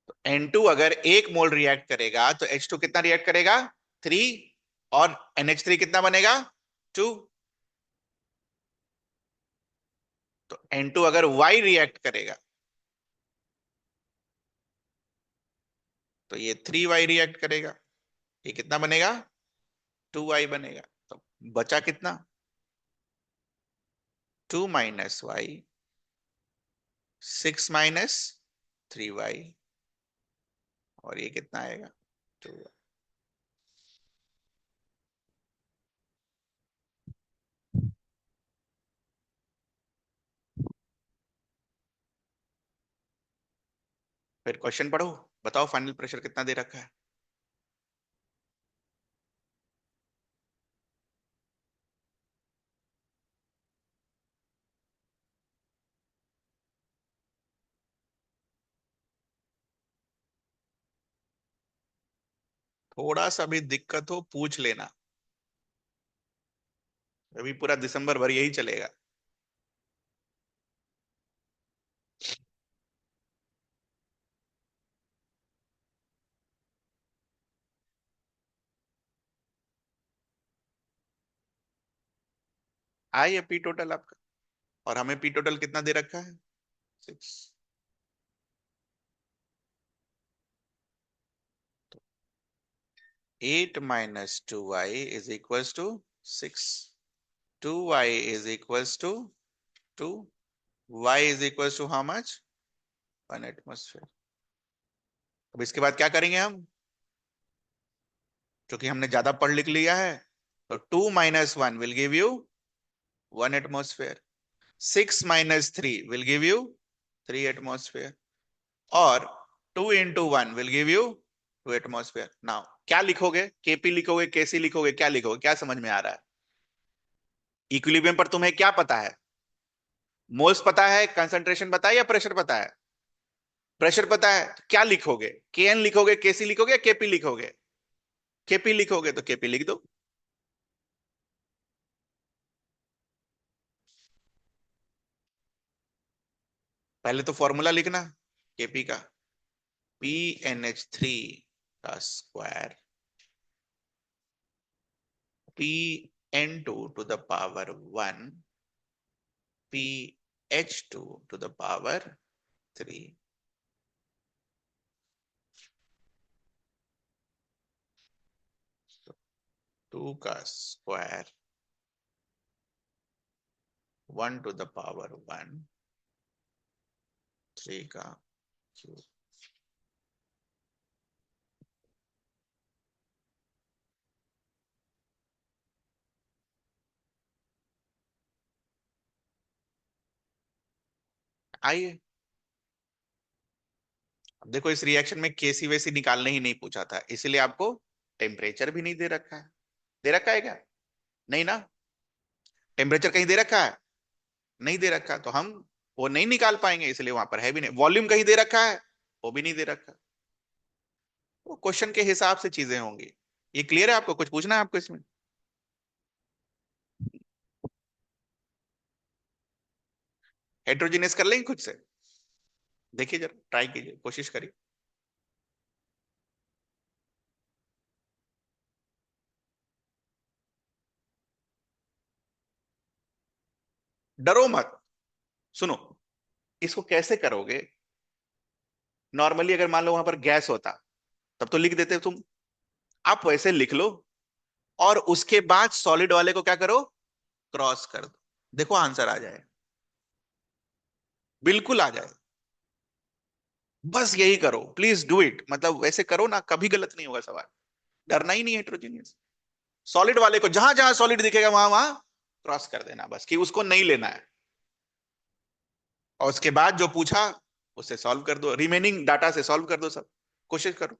तो N2 अगर 1 मोल रिएक्ट करेगा तो H2 कितना रिएक्ट करेगा? 3, और NH3 कितना बनेगा? 2। तो N2 अगर Y रिएक्ट करेगा तो ये 3Y रिएक्ट करेगा, ये कितना बनेगा? 2Y बनेगा। तो बचा कितना? 2 माइनस वाई, 6 माइनस 3Y, और ये कितना आएगा? 2। फिर क्वेश्चन पढ़ो, बताओ फाइनल प्रेशर कितना दे रखा है? थोड़ा सा भी दिक्कत हो पूछ लेना, अभी पूरा दिसंबर भर यही चलेगा। आई है पी टोटल आपका, और हमें पी टोटल कितना दे रखा है? 6। 8 minus 2y is equals to 6। 2y is equals to 2। y is equals to how much? 1 atmosphere. अब इसके बाद क्या करेंगे हम, क्योंकि हमने ज्यादा पढ़ लिख लिया है, तो 2 minus 1 will give you 1 atmosphere, 6 - 3 will give you 3 atmosphere, और 2 × 1 will give you 2 atmosphere. Now क्या लिखोगे? केपी लिखोगे, केसी लिखोगे, क्या लिखोगे? क्या समझ में आ रहा है? इक्विलिब्रियम पर तुम्हें क्या पता है? मोल्स पता है, कंसंट्रेशन पता है, या प्रेशर पता है? प्रेशर पता है, तो क्या लिखोगे? के एन लिखोगे, केसी लिखोगे, या केपी लिखोगे? केपी लिखोगे तो केपी लिख दो। पहले तो फॉर्मूला लिखना केपी का, PnH3 का square Pn2 to the power 1 PH2 to the power 3। 2 का स्क्वायर 1 to the power 1, 3 का क्यूब। आइए, अब देखो इस रिएक्शन में केसी वेसी निकालने ही नहीं पूछा था, इसलिए आपको टेम्परेचर भी नहीं दे रखा है। दे रखा है क्या? नहीं ना? टेम्परेचर कहीं दे रखा है? नहीं दे रखा, तो हम वो नहीं निकाल पाएंगे, इसलिए वहां पर है भी नहीं। वॉल्यूम कहीं दे रखा है? वो भी नहीं दे रखा। वो क्वेश्चन के हिसाब से चीजें होंगी। ये क्लियर है? आपको कुछ पूछना है आपको इसमें? हेट्रोजीनियस कर लेंगे खुद से, देखिए जरा ट्राई कीजिए, कोशिश करिए। डरो मत, सुनो, इसको कैसे करोगे? नॉर्मली अगर मान लो वहां पर गैस होता तब तो लिख देते तुम, आप वैसे लिख लो, और उसके बाद सॉलिड वाले को क्या करो? क्रॉस कर दो, देखो आंसर आ जाए, बिल्कुल आ जाए। बस यही करो, प्लीज डू इट, मतलब वैसे करो ना, कभी गलत नहीं होगा सवाल। डरना ही नहीं हेट्रोजीनियस। सॉलिड वाले को जहां जहां सॉलिड दिखेगा वहां वहां क्रॉस कर देना, बस कि उसको नहीं लेना है, और उसके बाद जो पूछा उससे सॉल्व कर दो, रिमेनिंग डाटा से सॉल्व कर दो सब, कोशिश करो।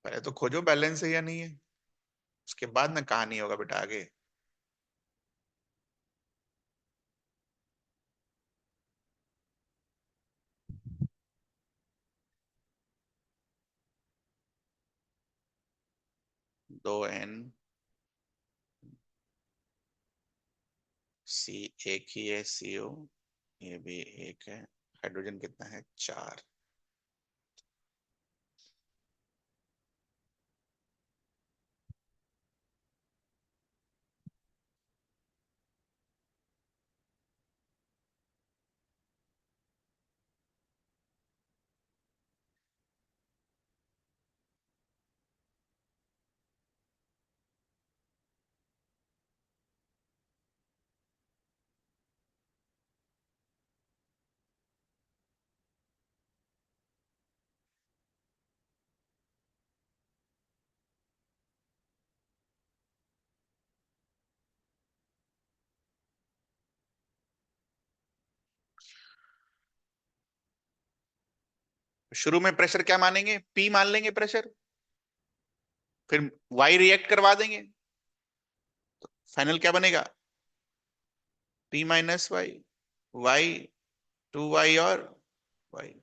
पहले तो खोजो बैलेंस है या नहीं है, उसके बाद ना कहानी होगा बेटा आगे। दो एन सी, एक ही है सीओ, ये भी एक है। हाइड्रोजन कितना है, 4। शुरू में प्रेशर क्या मानेंगे, पी मान लेंगे प्रेशर, फिर वाई रिएक्ट करवा देंगे, फाइनल क्या बनेगा, P minus Y, Y, 2y और वाई।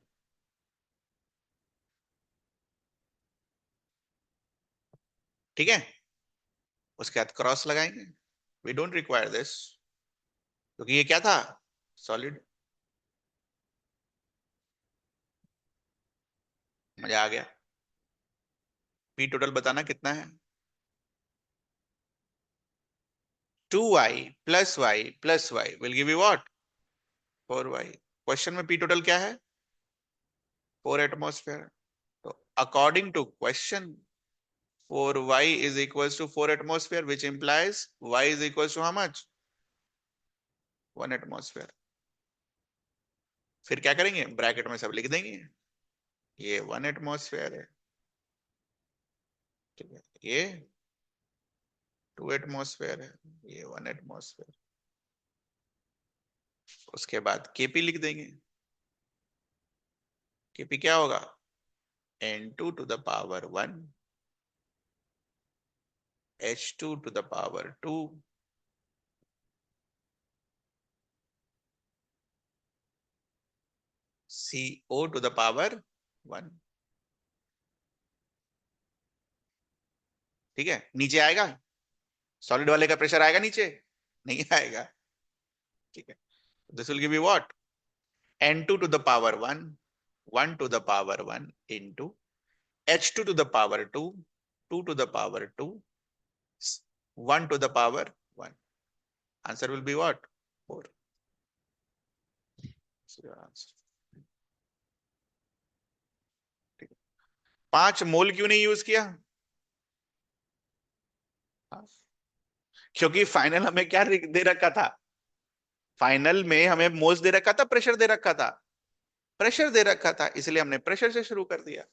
ठीक है, उसके बाद क्रॉस लगाएंगे। वी डोंट रिक्वायर दिस, क्योंकि ये क्या था, सॉलिड। मजा आ गया। पी टोटल बताना कितना है, 2y+y+y will give you what, 4y। Question में पी टोटल क्या है, 4 एटमॉस्फेयर। तो according to question 4y is equals to 4 atmosphere, which implies y is equals to how much, 1 atmosphere. फिर क्या करेंगे, ब्रैकेट में सब लिख देंगे, ये 1 एटमॉस्फेयर है, ठीक है, ये 2 एटमॉस्फेयर है, ये 1 एटमॉस्फेयर। उसके बाद केपी लिख देंगे। केपी क्या होगा, N2 to the power 1 H2 to the power 2 CO to the power 1। ठीक है, नीचे आएगा, सॉलिड वाले का प्रेशर आएगा नीचे, नहीं आएगा। ठीक है, this will give you what, N2 to the power 1 1 to the power 1 into H2 to the power 2 2 to the power 2 1 to the power 1। Answer will be what, 4। ठीक है, 5 मोल क्यों नहीं यूज किया, क्योंकि फाइनल हमें क्या दे रखा था, फाइनल में हमें मोल्स दे रखा था, प्रेशर दे रखा था, प्रेशर दे रखा था, इसलिए हमने प्रेशर से शुरू कर दिया।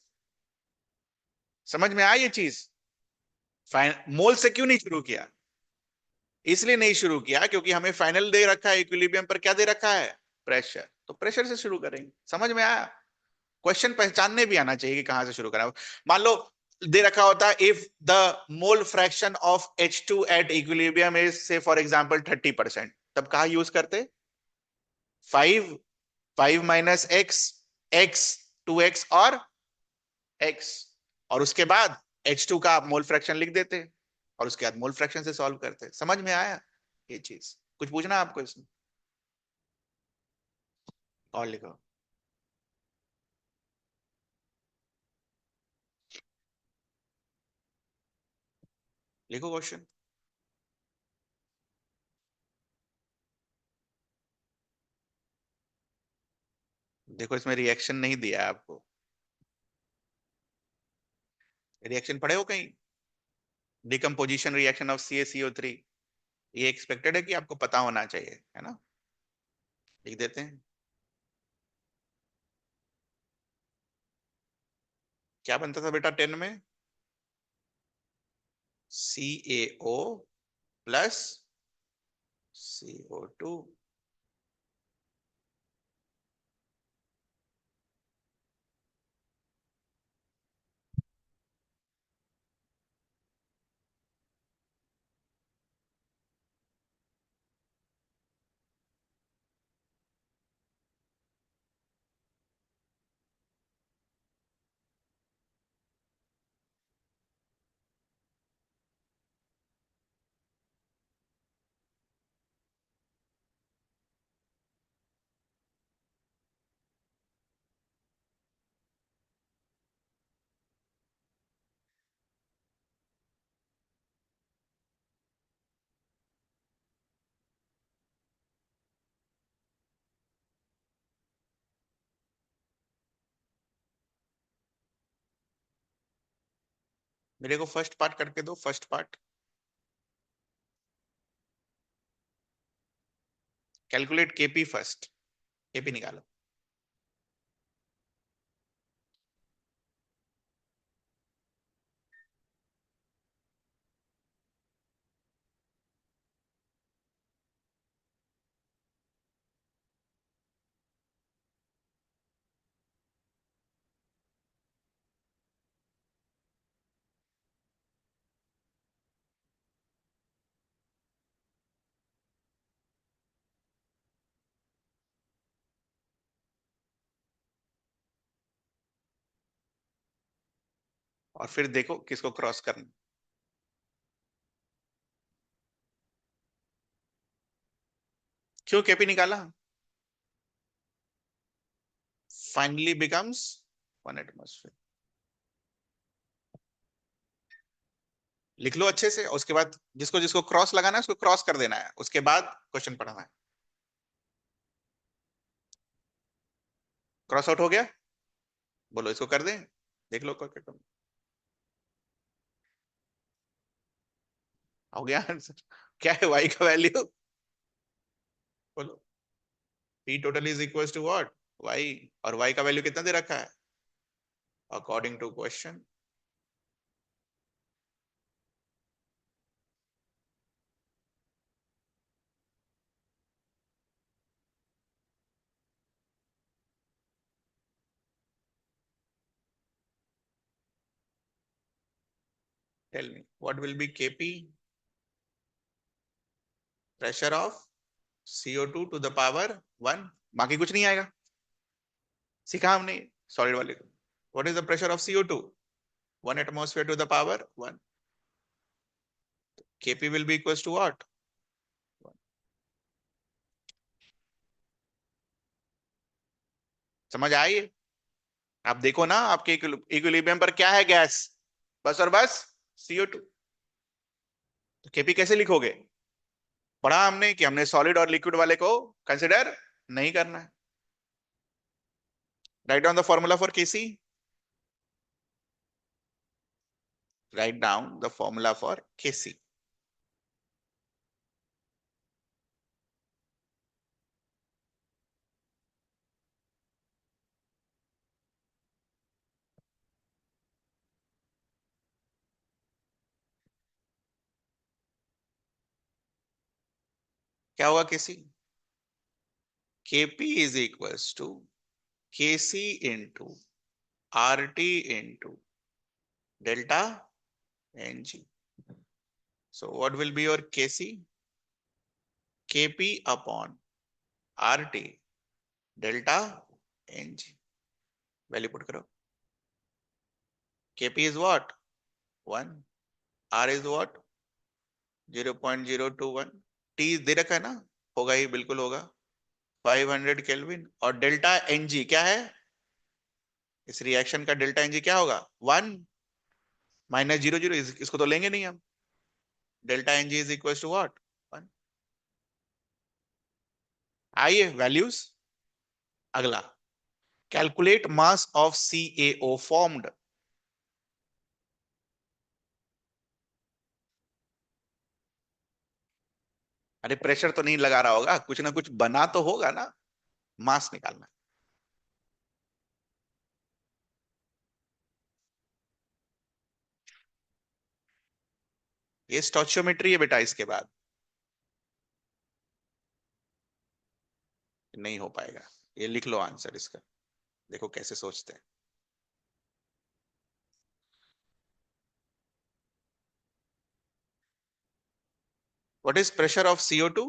समझ में आई ये चीज, मोल से क्यों नहीं शुरू किया, इसलिए नहीं शुरू किया क्योंकि हमें फाइनल दे रखा है, इक्विलिब्रियम पर क्या दे रखा है, प्रेशर, तो प्रेशर से शुरू करेंगे। समझ में आया, क्वेश्चन पहचानने भी आना चाहिए कि कहां से शुरू करा। मान लो दे रखा होता, if the mole fraction of H2 at equilibrium is से फॉर एग्जांपल 30%, तब कहा यूज करते, 5 5 - x 2x और x, और उसके बाद H2 का मोल फ्रैक्शन लिख देते, और उसके बाद मोल फ्रैक्शन से सॉल्व करते। समझ में आया ये चीज, कुछ पूछना है आपको इसमें, और लिखो। लिखो क्वेश्चन। देखो इसमें रिएक्शन नहीं दिया है आपको, रिएक्शन पढ़े हो कहीं, डिकम्पोजिशन रिएक्शन ऑफ CaCO3, ये एक्सपेक्टेड है कि आपको पता होना चाहिए, है ना, लिख देते हैं। क्या बनता था बेटा 10 में, CaO+CO2। मेरे को फर्स्ट पार्ट करके दो, first part. Calculate KP first, KP निकालो। और फिर देखो किसको क्रॉस करना। क्यों केपी निकाला? Finally becomes 1 atmosphere. लिख लो अच्छे से, उसके बाद जिसको जिसको क्रॉस लगाना है उसको क्रॉस कर देना है, उसके बाद क्वेश्चन पढ़ना है। क्रॉस आउट हो गया? बोलो इसको कर दें, देख लो कर। हो गया आंसर। क्या है वाई का वैल्यू? बोलो। P total is equal to what? Y. और वाई का वैल्यू कितना दे रखा है according to question? Tell me what will be KP? Pressure of CO2 to the power 1। बाकी कुछ नहीं आएगा, सीखा हमने सॉलिड वाले को। What is the pressure of CO2? 1 atmosphere to the power 1। KP will be equal to what? समझ आई? आप देखो ना, आपके इक्विलिब्रियम पर क्या है? गैस, बस और बस CO2। तो केपी कैसे लिखोगे? पढ़ा हमने कि हमने सॉलिड और लिक्विड वाले को कंसिडर नहीं करना है। Write down the formula for KC. Write down the formula for KC. क्या होगा KC? KP is equals to KC into RT into delta NG। So what will be your Kc? Kp upon RT delta NG। Value put करो। Kp is what? 1। R is what? 0.021। T दे रखा है ना, होगा ही, बिल्कुल होगा, 500 kelvin. और delta Ng क्या है? इस रिएक्शन का डेल्टा Ng क्या होगा? 1 माइनस 00, इसको तो लेंगे नहीं हम। Delta Ng is equal to what? 1। आइए वैल्यूज। अगला, calculate mass of CaO formed. अरे प्रेशर तो नहीं लगा रहा होगा, कुछ ना कुछ बना तो होगा ना, मास निकालना। ये स्टोचियोमेट्री है बेटा, इसके बाद नहीं हो पाएगा। ये लिख लो आंसर इसका, देखो कैसे सोचते हैं। What is pressure of CO2?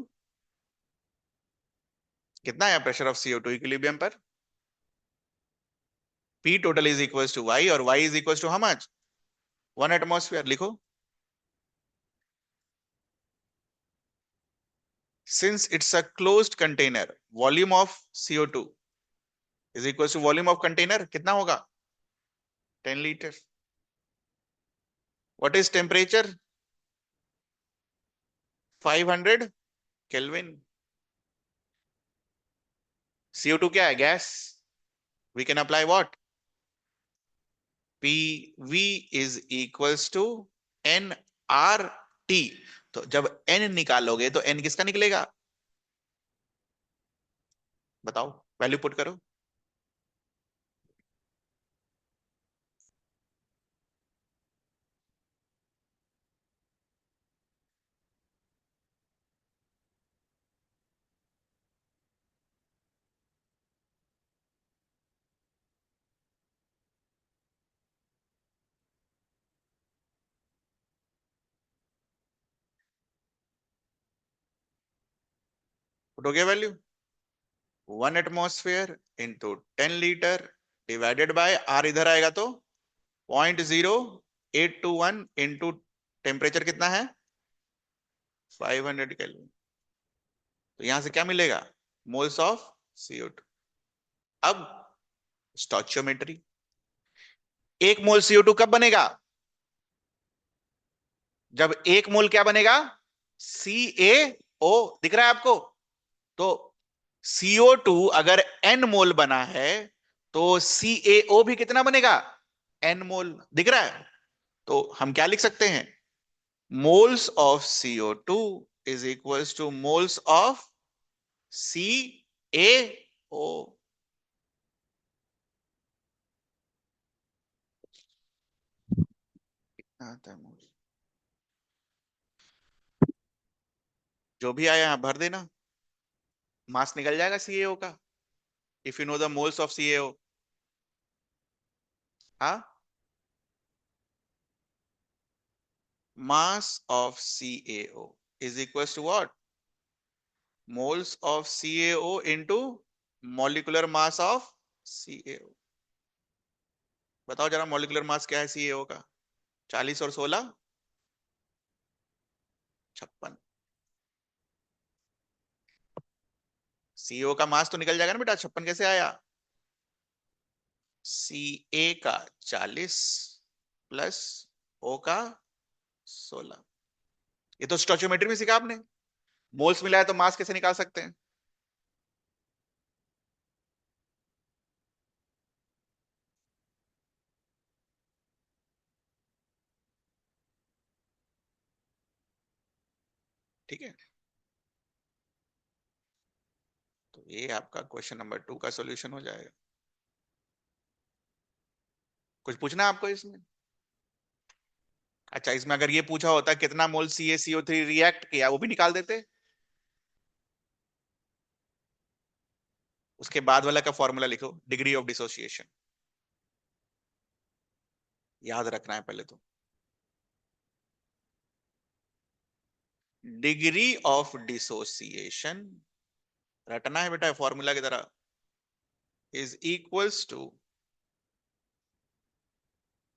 कितना है प्रेशर ऑफ CO2 इक्विलिब्रियम पर? P total is equal to Y, और Y is equal to how much? 1 atmosphere. लिखो। Since it's a closed container, volume of CO2 is equal to volume of container, कितना होगा? 10 litre. What is temperature? 500 kelvin. CO2 क्या है? Gas. We can apply what? P V is equals to N R T. तो जब N निकालोगे तो N किसका निकलेगा? बताओ, वैल्यू पुट करो। पुट हो गया value. 1 atmosphere into 10 litre divided by R, इधर आएगा तो 0.0821 इंटू टेम्परेचर कितना है? 500 केल्विन। तो यहां से क्या मिलेगा? Moles of CO2। अब स्टोइचियोमेट्री, एक मोल CO2 कब बनेगा? जब एक मोल क्या बनेगा? CaO। दिख रहा है आपको? तो CO2 अगर n मोल बना है तो CaO भी कितना बनेगा? n मोल। दिख रहा है? तो हम क्या लिख सकते हैं? Moles of CO2 is equals two moles of CaO। आता है मोल, जो भी आया यहां भर देना, मास निकल जाएगा CaO का, if you know the moles of CaO। हाँ, mass of CaO is equals to what? Moles of CaO into molecular mass of CaO। बताओ जरा, मोलिकुलर मास क्या है CaO का? 40 और 16 56। CaO का मास तो निकल जाएगा ना बेटा, 56 कैसे आया? Ca का 40 प्लस O का 16। ये तो स्टोचियोमेट्री में सीखा आपने। मोल्स मिला है तो मास कैसे निकाल सकते हैं? ठीक है, तो ये आपका क्वेश्चन नंबर 2 का सॉल्यूशन हो जाएगा। कुछ पूछना है आपको इसमें? अच्छा, इसमें अगर ये पूछा होता कितना मोल CaCO3 रिएक्ट किया, वो भी निकाल देते। उसके बाद वाला का फॉर्मूला लिखो, डिग्री ऑफ डिसोसिएशन। याद रखना है पहले तो। डिग्री ऑफ डिसोसिएशन रटना है बेटा फॉर्मूला की तरह, इज इक्वल्स टू,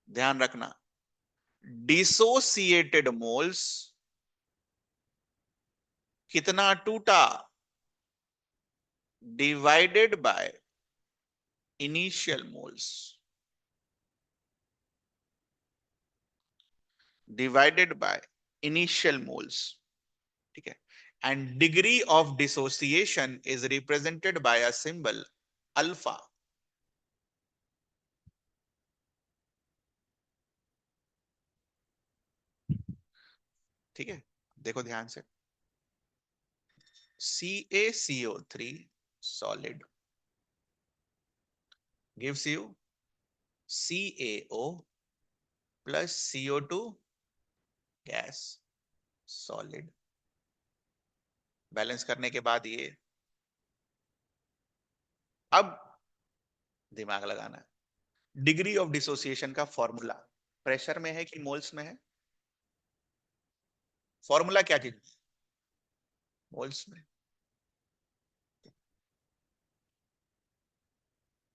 ध्यान रखना, डिसोसिएटेड मोल्स कितना टूटा divided by initial moles, divided by initial moles. ठीक है, and degree of dissociation is represented by a symbol alpha. ठीक है, देखो ध्यान से, CaCO3 solid gives you CaO plus CO2 gas solid। Balance करने के बाद ये, अब दिमाग लगाना है। डिग्री ऑफ डिसोसिएशन का फॉर्मूला प्रेशर में है कि मोल्स में है? फॉर्मूला क्या चीज? मोल्स में।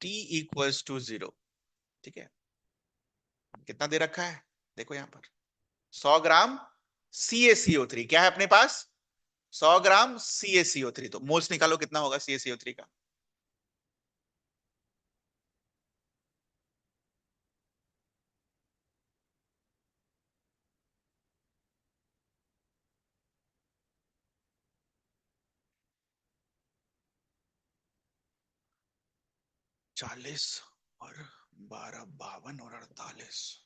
T equals to 0। ठीक है, कितना दे रखा है? देखो यहां पर 100 ग्राम CaCO3 क्या है अपने पास? 100 ग्राम CaCO3। तो मोल्स निकालो कितना होगा CaCO3 का? 40 और 12, 52 और 48।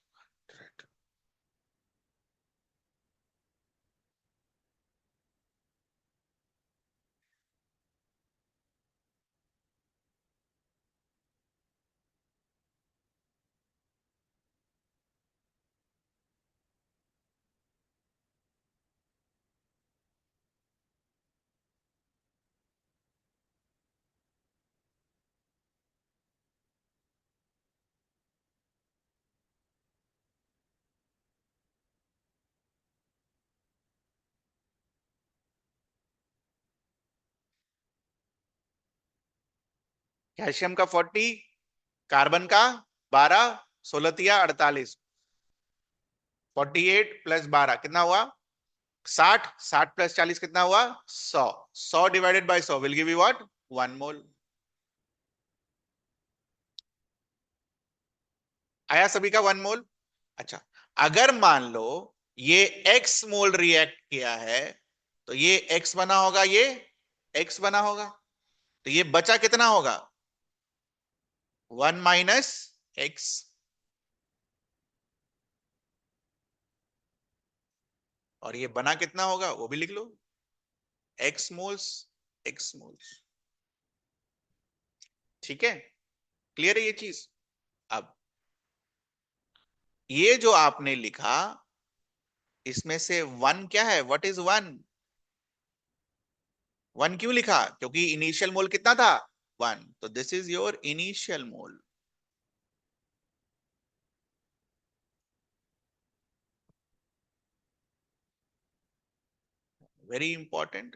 कैल्शियम का 40, कार्बन का 12, 16 48, 48 प्लस 12 कितना हुआ? 60, 60 प्लस 40 कितना हुआ? 100, 100 divided by 100 will give you what? 1 मोल। आया सभी का 1 मोल? अच्छा, अगर मान लो ये x मोल रिएक्ट किया है तो ये x बना होगा, ये x बना होगा, तो ये बचा कितना होगा? 1 माइनस एक्स। और ये बना कितना होगा वो भी लिख लो, x मोल्स, x मोल्स। ठीक है, क्लियर है ये चीज? अब ये जो आपने लिखा इसमें से 1 क्या है? What is 1? 1 क्यों लिखा? क्योंकि इनिशियल मोल कितना था? 1, तो this is your initial mole. Very important.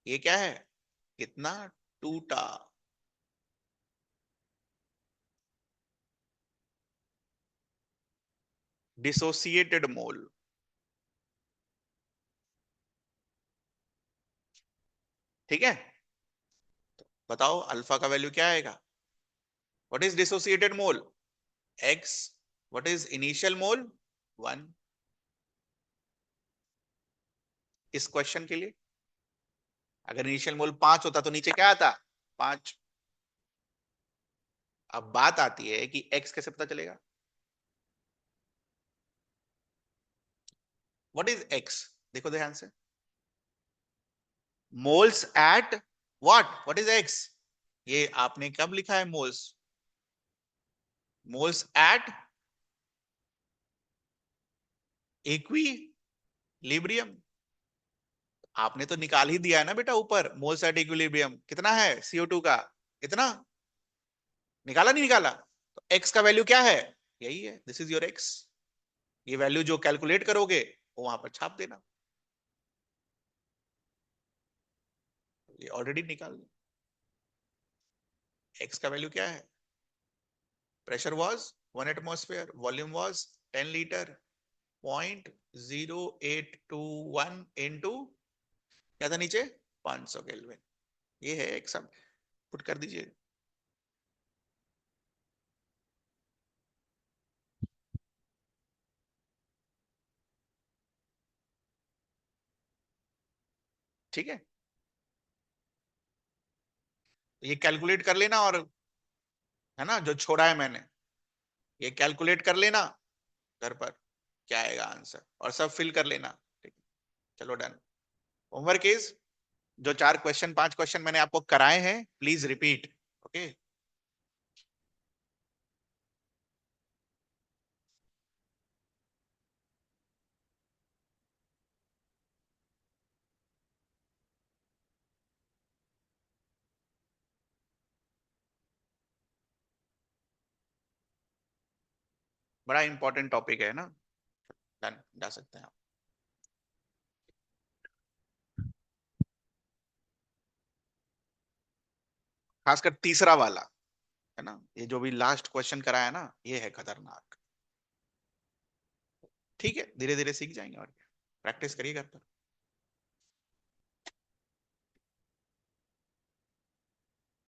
ये क्या है? कितना टूटा? डिसोसिएटेड मोल। ठीक है, बताओ अल्फा का वैल्यू क्या आएगा? What is dissociated mole? x। What is initial मोल? 1। इस क्वेश्चन के लिए अगर इनिशियल मोल 5 होता तो नीचे क्या आता? 5। अब बात आती है कि x कैसे पता चलेगा? What is x? देखो ध्यान से, moles at what is x? ये आपने कब लिखा है मोल्स? Moles at equilibrium. आपने तो निकाल ही दिया है ना बेटा, ऊपर मोल्स एट इक्विलिब्रियम कितना है CO2 का? इतना निकाला, नहीं निकाला? तो x का वैल्यू क्या है? यही है, दिस इज योर x। ये वैल्यू जो कैलकुलेट करोगे वो वहां पर छाप देना। ये ऑलरेडी निकाल, x का वैल्यू क्या है? Pressure was 1 atmosphere, volume was 10 litre, 0.0821 into क्या था नीचे? 500 केल्विन। ये है एक सब, पुट कर दीजिए। ठीक है, तो ये कैलकुलेट कर लेना, और है ना जो छोड़ा है मैंने ये कैलकुलेट कर लेना घर पर, क्या आएगा आंसर, और सब फिल कर लेना। ठीक है, चलो डन। होमवर्क इज, जो 4 क्वेश्चन 5 क्वेश्चन मैंने आपको कराए हैं प्लीज रिपीट। ओके, बड़ा इंपॉर्टेंट टॉपिक है ना। डन, जा सकते हैं आप। खासकर तीसरा वाला, है ना, ये जो भी लास्ट क्वेश्चन कराया ना, ये है खतरनाक। ठीक है, धीरे धीरे सीख जाएंगे, और प्रैक्टिस करिए घर पर।